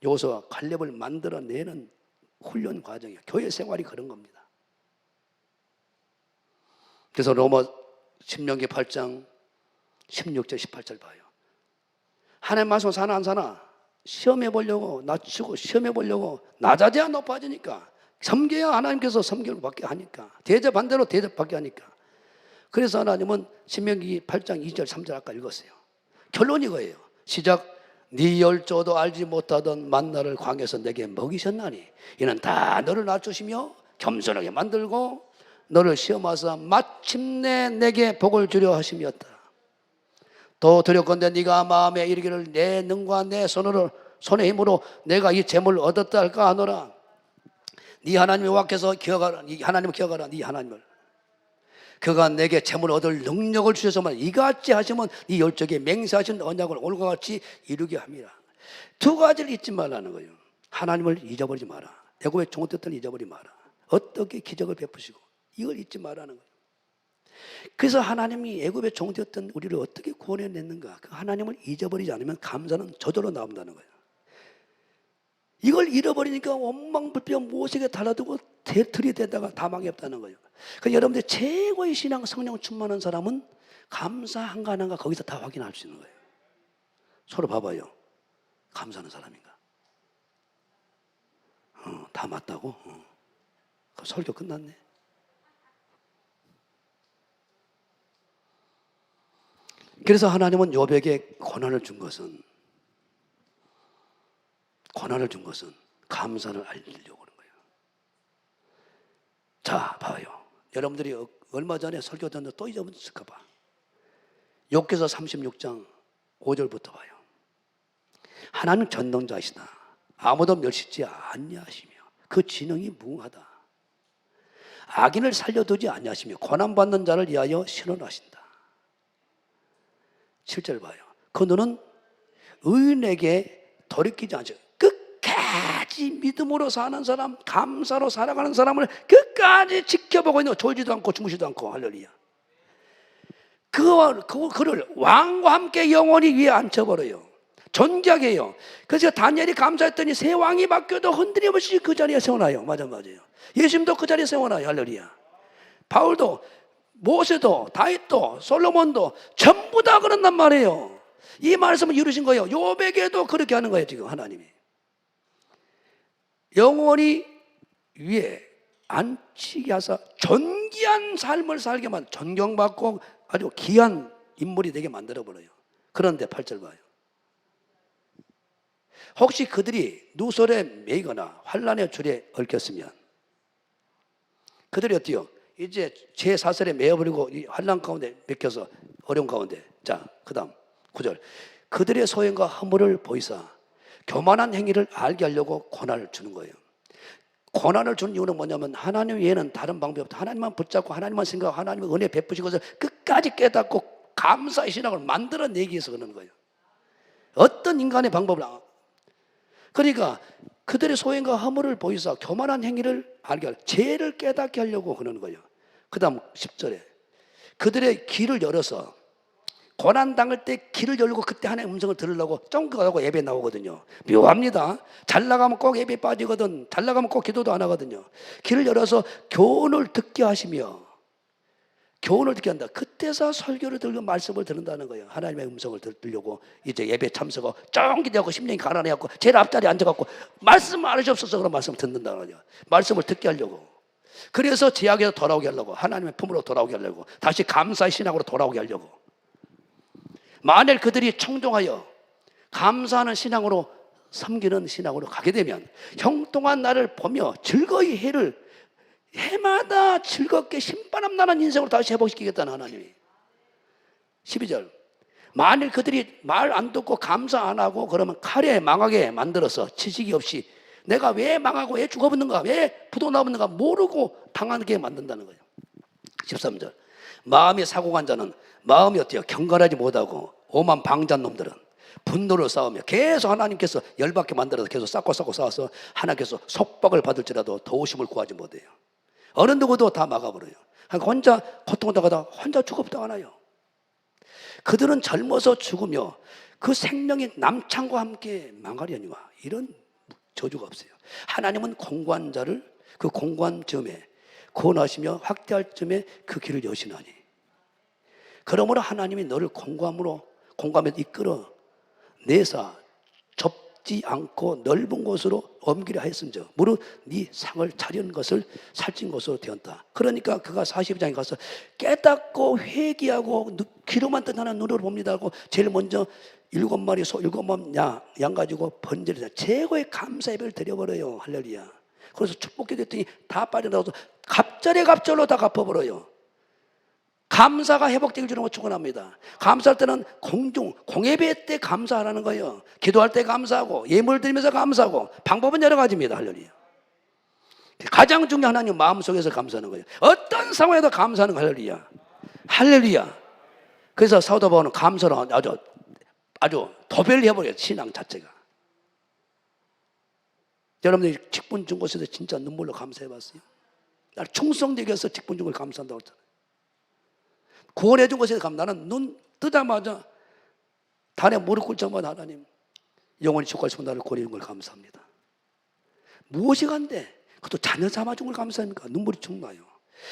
여호수아와 갈렙을 만들어내는 훈련 과정이에요. 교회 생활이 그런 겁니다. 그래서 로마 신명기 8장 16절 18절 봐요. 하나님 말씀 사나 안 사나 시험해 보려고 낮추고 시험해 보려고 낮아져야 높아지니까 섬겨야 하나님께서 섬김을 받게 하니까 대접 반대로 대접받게 하니까 그래서 하나님은 신명기 8장 2절 3절 아까 읽었어요. 결론이 이거예요. 시작. 네 열조도 알지 못하던 만나를 광야에서 내게 먹이셨나니 이는 다 너를 낮추시며 겸손하게 만들고 너를 시험하사 마침내 내게 복을 주려 하심이었다. 또 두렵건대 네가 마음에 이르기를 내 능과 내 손의 힘으로 내가 이 재물을 얻었다 할까 하노라. 네 하나님의 와께서 기억하라. 네 하나님을 기억하라. 네 하나님을. 그가 내게 재물 얻을 능력을 주셔서만 이같이 하시면 네 열적에 맹세하신 언약을 올과 같이 이루게 합니다. 두 가지를 잊지 말라는 거예요. 하나님을 잊어버리지 마라. 애굽의 종되었던 잊어버리지 마라. 어떻게 기적을 베푸시고 이걸 잊지 말라는 거예요. 그래서 하나님이 애굽의 종되었던 우리를 어떻게 구원해냈는가, 그 하나님을 잊어버리지 않으면 감사는 저절로 나온다는 거예요. 이걸 잃어버리니까 원망불평 모색에 달라두고 들이대다가 다 망했다는 거예요. 그래서 여러분들 최고의 신앙 성령 충만한 사람은 감사한가 안 한가 거기서 다 확인할 수 있는 거예요. 서로 봐봐요. 감사하는 사람인가? 다 맞다고? 설교 끝났네. 그래서 하나님은 욥에게 고난을 준 것은 감사를 알리려고 하는 거예요. 자, 봐요. 여러분들이 얼마 전에 설교 듣는데 또 잊어버렸을까 봐. 욥기서 36장 5절부터 봐요. 하나님 전능자시다. 아무도 멸시지 아니하시며 그 지능이 무궁하다. 악인을 살려두지 아니하시며 고난받는 자를 위하여 신원하신다. 7절 봐요. 그 눈은 의인에게 돌이키지 않죠. 끝까지 믿음으로 사는 사람, 감사로 살아가는 사람을 끝까지 지켜보고 있는 거, 졸지도 않고 주무시도 않고. 할렐루야. 그를 왕과 함께 영원히 위에 앉혀버려요. 존귀하게 해요. 그래서 다니엘이 감사했더니 새 왕이 바뀌어도 흔들림없이 그 자리에 세워놔요. 맞아요. 예수님도 그 자리에 세워놔요. 할렐루야. 바울도, 모세도, 다윗도, 솔로몬도 전부 다 그런단 말이에요. 이 말씀을 이루신 거예요. 욥에게도 그렇게 하는 거예요. 지금 하나님이 영원히 위에 앉히게 하사 존귀한 삶을 살게만, 존경받고 아주 귀한 인물이 되게 만들어버려요. 그런데 8절 봐요. 혹시 그들이 누설에 매이거나 환난의 줄에 얽혔으면, 그들이 어때요? 이제 제 사슬에 매어버리고 이 환난 가운데 맥혀서 어려운 가운데. 자, 그 다음 9절. 그들의 소행과 허물을 보이사 교만한 행위를 알게 하려고 고난을 주는 거예요. 고난을 주는 이유는 뭐냐면 하나님 외에는 다른 방법이 없다. 하나님만 붙잡고 하나님만 생각하고 하나님의 은혜 베푸신 것을 끝까지 깨닫고 감사의 신앙을 만들어내기 위해서 그러는 거예요. 어떤 인간의 방법을. 그러니까 그들의 소행과 허물을 보이사 교만한 행위를 알게 하려고, 죄를 깨닫게 하려고 그러는 거예요. 그 다음 10절에 그들의 귀를 열어서, 고난 당할 때 귀를 열고 그때 하나님의 음성을 들으려고 쫑긋하고 예배 나오거든요. 묘합니다. 잘 나가면 꼭 예배 빠지거든. 잘 나가면 꼭 기도도 안 하거든요. 귀를 열어서 교훈을 듣게 하시며, 교훈을 듣게 한다. 그때서 설교를 들고 말씀을 듣는다는 거예요. 하나님의 음성을 들으려고 이제 예배 참석하고 쫑기대하고 심령이 가난해갖고 제일 앞자리에 앉아갖고 말씀 안 하시옵소서 그런 말씀을 듣는다는 거예요. 말씀을 듣게 하려고. 그래서 제약에서 돌아오게 하려고, 하나님의 품으로 돌아오게 하려고, 다시 감사의 신앙으로 돌아오게 하려고. 만일 그들이 청종하여 감사하는 신앙으로, 섬기는 신앙으로 가게 되면 형통한 날을 보며 즐거이 해마다 즐겁게 신바람 나는 인생으로 다시 회복시키겠다는 하나님이. 12절. 만일 그들이 말 안 듣고 감사 안 하고 그러면 칼에 망하게 만들어서 지식이 없이 내가 왜 망하고 왜 죽어버는가, 왜 부도 나버는가 모르고 당하게 만든다는 거예요. 13절. 마음이 사고간 자는 마음이 어때요? 경건하지 못하고 오만 방자한 놈들은 분노를 쌓으며 계속 하나님께서 열받게 만들어서 계속 쌓고 쌓아서 하나님께서 속박을 받을지라도 도우심을 구하지 못해요. 어느 누구도 다 막아버려요. 혼자 고통당하다 혼자 죽어당하나요? 그들은 젊어서 죽으며 그 생명이 남창과 함께 망하려니와, 이런 저주가 없어요. 하나님은 공고한 자를 그 공고한 점에 구원하시며 확대할 점에 그 길을 여시나니, 그러므로 하나님이 너를 공고함에 이끌어 내사 좁지 않고 넓은 곳으로 옮기려 하였은즉 무릇 네 상을 차리는 것을 살찐 곳으로 되었다. 그러니까 그가 42장에 가서 깨닫고 회개하고 귀로만 뜻하는 눈으로 봅니다 하고 제일 먼저 7마리 소 7마리 양 가지고 번제를 최고의 감사 예배를 드려버려요. 할렐루야. 그래서 축복해 됐더니 다 빠져나와서 갑절로 다 갚아버려요. 감사가 회복되길 주는 거 축원합니다. 감사할 때는 공예배 때 감사하라는 거예요. 기도할 때 감사하고 예물 드리면서 감사하고, 방법은 여러 가지입니다. 할렐루야. 가장 중요한 하나님 마음속에서 감사하는 거예요. 어떤 상황에도 감사하는 거. 할렐루야. 할렐루야. 그래서 사도 바울은 감사를 아주 도배를 해버려요. 신앙 자체가. 여러분들이 직분 준 곳에서 진짜 눈물로 감사해봤어요? 나를 충성되게 해서 직분 준 걸 감사한다고 했잖아요. 구원해 준 곳에서 나는 눈 뜨자마자 달에 무릎 꿇자마자 하나님 영원히 축복하시고 나를 구원해 준 걸 감사합니다. 무엇이 간데 그것도 자녀 삼아 준 걸 감사합니까? 눈물이 축 나요.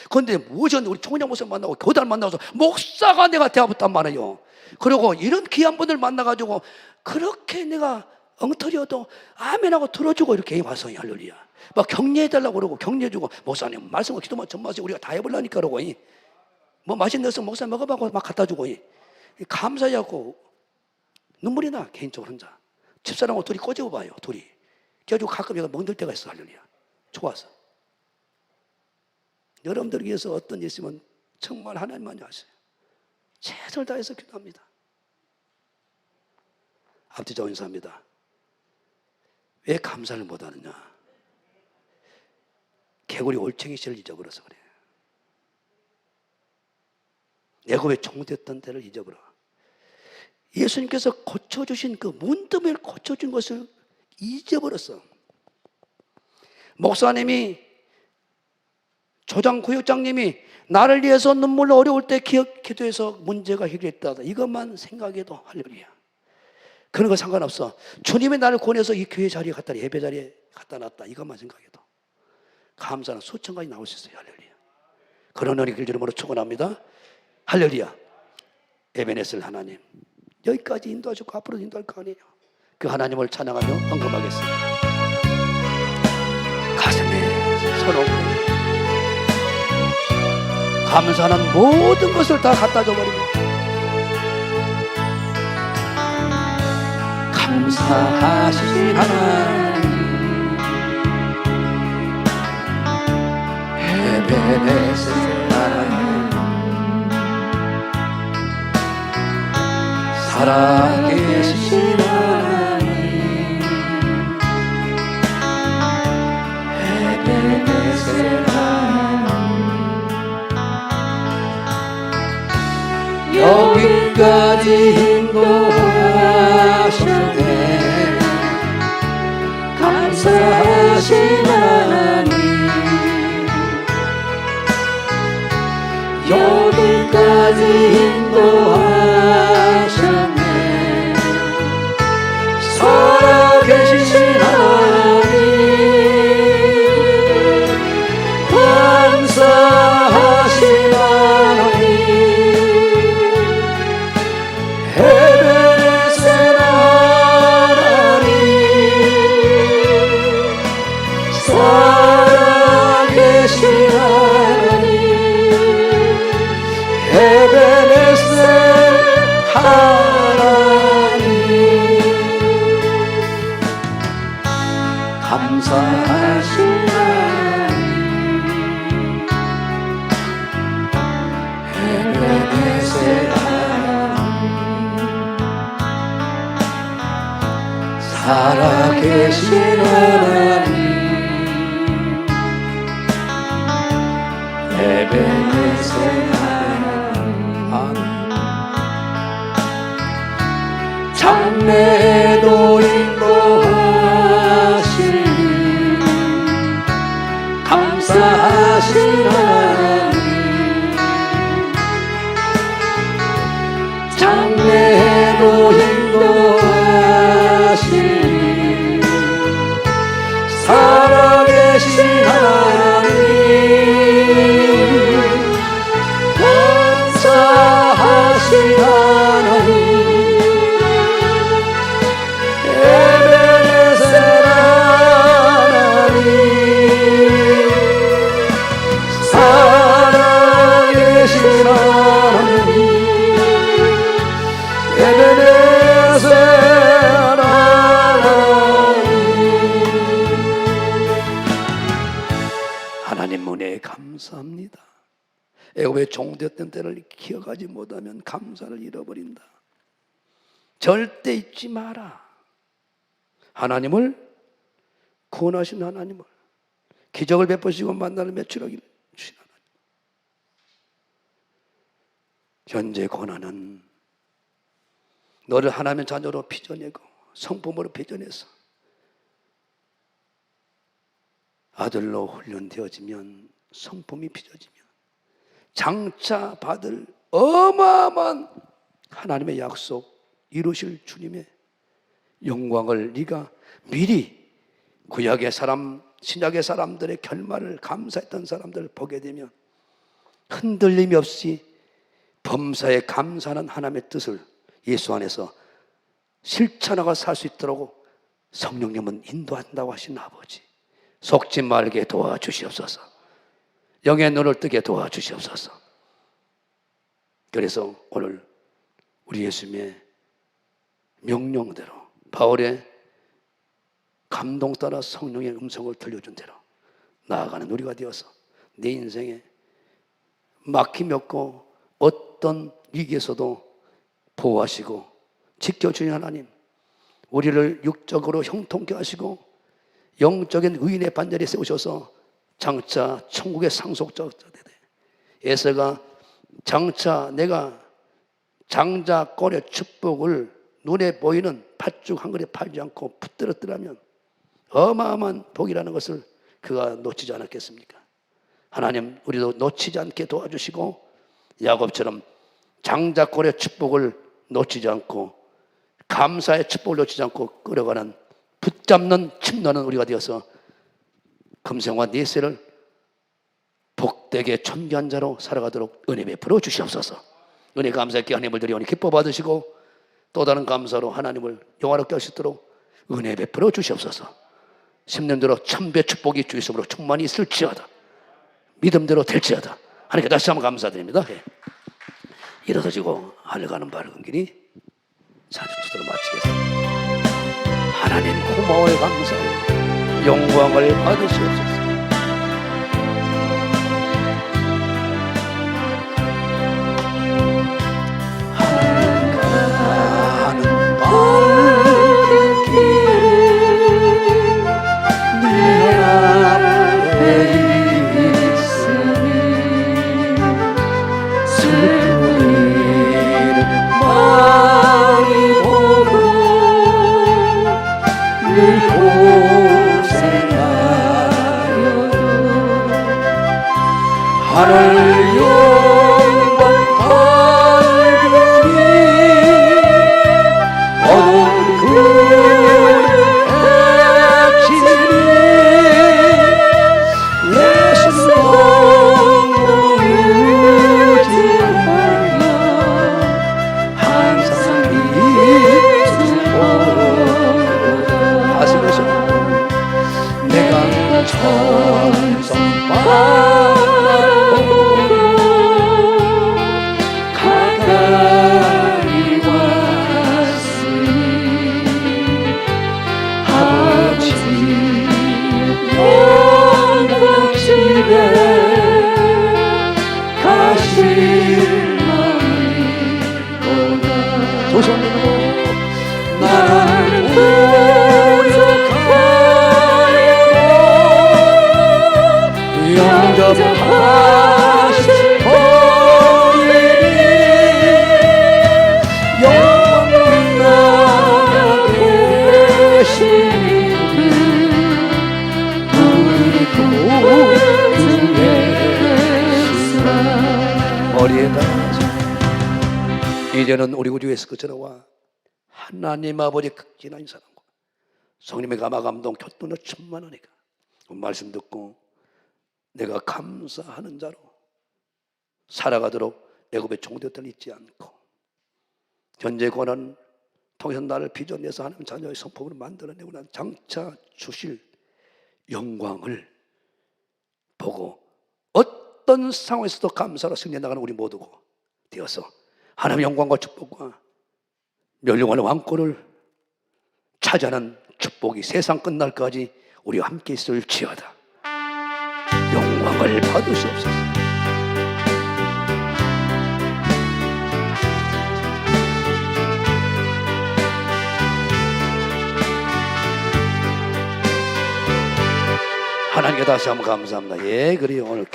그런데 무엇이 간데 우리 총장 목사 만나고 교단 만나서 목사가 내가 대화했단 말이에요. 그리고 이런 귀한 분들 만나가지고 그렇게 내가 엉터리여도 아멘하고 들어주고 이렇게 와서 할렐루야. 막 격려해달라고 그러고 격려해주고 목사님 말씀과 기도만 전마세요. 우리가 다 해보려니까 그러고 뭐 맛있는 것을 목사님 먹어봐고 막 갖다주고 감사해갖고 눈물이 나. 개인적으로 혼자 집사람하고 둘이 꼬집어봐요. 둘이 그래가지고 가끔 얘가 멍들 때가 있어. 할렐루야. 좋아서 여러분들 위해서 어떤 일 있으면 정말 하나님만이 아세요. 최선을 다해서 기도합니다. 앞뒤자 인사합니다. 왜 감사를 못하느냐? 개구리 올챙이 씨를 잊어버려서 그래. 애굽에 종됐던 때를 잊어버려. 예수님께서 고쳐주신 그 문드을 고쳐준 것을 잊어버렸어. 목사님이 조장구역장님이 나를 위해서 눈물로 어려울 때 기도해서 문제가 해결했다. 이것만 생각해도 할렐루야. 그런 거 상관없어. 주님이 나를 구원해서 이 교회 자리에 갖다 예배 자리에 갖다 놨다. 이것만 생각해도 감사는 수천 가지 나올 수 있어요. 할렐루야. 그런 은혜 길 이름으로 축원합니다. 할렐루야. 에베네셀 하나님 여기까지 인도하시고 앞으로 인도할 거 아니에요. 그 하나님을 찬양하며 헌금하겠습니다. 가슴에 손 얹고 감사는 모든 것을 다 갖다 줘버립니다. 감사하신 하나님 에베네셀 하나님 살아계신 하나님 에베네셀 하나님 여기까지 인도하셨네. 감사하신 하나님 여기까지 인도하셨네. 살아계신 하나님 감사하신 하나님 에베네셀 하나님 살아계신 하나님 에베네셀 하나님 감사하신 하나님 에베네셀 하나님 살아계신 하나님 에베네셀 하나님 장래에도 인도하신 감사하신 하나님 장래에도 인도하신 살아계신 하나님 감사하신 하나님 에베네셀 하나님 살아계신 하나님 에베네셀 하나님 은혜에 감사합니다. 애굽의 종되었던 때를 기억하지 못하면 감사를 잃어버린다. 절대 잊지 마라. 하나님을 구원하신 하나님을 기적을 베푸시고 만나는 매출하기를 주신 하나님. 현재 고난은 너를 하나님의 자녀로 빚어내고 성품으로 빚어내서 아들로 훈련되어지면, 성품이 빚어지면 장차 받을 어마어마한 하나님의 약속 이루실 주님의 영광을 네가 미리 구약의 사람, 신약의 사람들의 결말을 감사했던 사람들을 보게 되면 흔들림이 없이 범사에 감사하는 하나님의 뜻을 예수 안에서 실천하고 살 수 있도록 성령님은 인도한다고 하신 아버지, 속지 말게 도와주시옵소서. 영의 눈을 뜨게 도와주시옵소서. 그래서 오늘 우리 예수님의 명령대로, 바울의 감동 따라 성령의 음성을 들려준 대로 나아가는 우리가 되어서 내 인생에 막힘이 없고 어떤 위기에서도 보호하시고 지켜주는 하나님, 우리를 육적으로 형통케 하시고 영적인 의인의 반열에 세우셔서 장차 천국의 상속자가 되되, 에서가 장차 내가 장자권의 축복을 눈에 보이는 팥죽 한 그릇 팔지 않고 붙들었더라면 어마어마한 복이라는 것을 그가 놓치지 않았겠습니까? 하나님, 우리도 놓치지 않게 도와주시고 야곱처럼 장자권의 축복을 놓치지 않고 감사의 축복을 놓치지 않고 끌어가는, 붙잡는, 침노하는 우리가 되어서 금생과 내세를 복되게 존귀한 자로 살아가도록 은혜 베풀어 주시옵소서. 은혜 감사의 귀한 힘을 드리오니 기뻐 받으시고 또 다른 감사로 하나님을 영화롭게 하시도록 은혜 베풀어 주시옵소서. 10년대로 천배 축복이 주 이름으로 충만히 있을지어다. 믿음대로 될지어다. 하나님께 다시 한번 감사드립니다. 일어서지고 하늘 가는 밝은 길이 사주투도로 마치겠습니다. 하나님 고마워요, 감사해요. 영광을 받으시옵소서. 하늘 영광 밝으니 어두운 그의 핵심이 예수 의지하며 항상 믿으리로다. 하시면서 내가 천성받 나를 구속하여 영접하실 보이니 영원히 나가 계시니 우리 구주 예수라. 머리에 달아서 이제는 우리 구주 예수 그리스도와 하나님 아버지 극진한 사랑과 성령의 감화 감동 교통을 충만하니까 말씀 듣고 내가 감사하는 자로 살아가도록 애굽의 종되었던 잊지 않고 현재 권한 통해서 나를 빚어내서 하나님 자녀의 성품으로 만들어내고 난 장차 주실 영광을 보고 어떤 상황에서도 감사로 승리해 나가는 우리 모두고 되어서 하나님의 영광과 축복과 멸망하는 왕권을 차지하는 축복이 세상 끝날까지 우리와 함께 있을지어다. 영광을 받으시옵소서. 하나님 하나님께 다시 한번 감사합니다. 예, 그래요. 오늘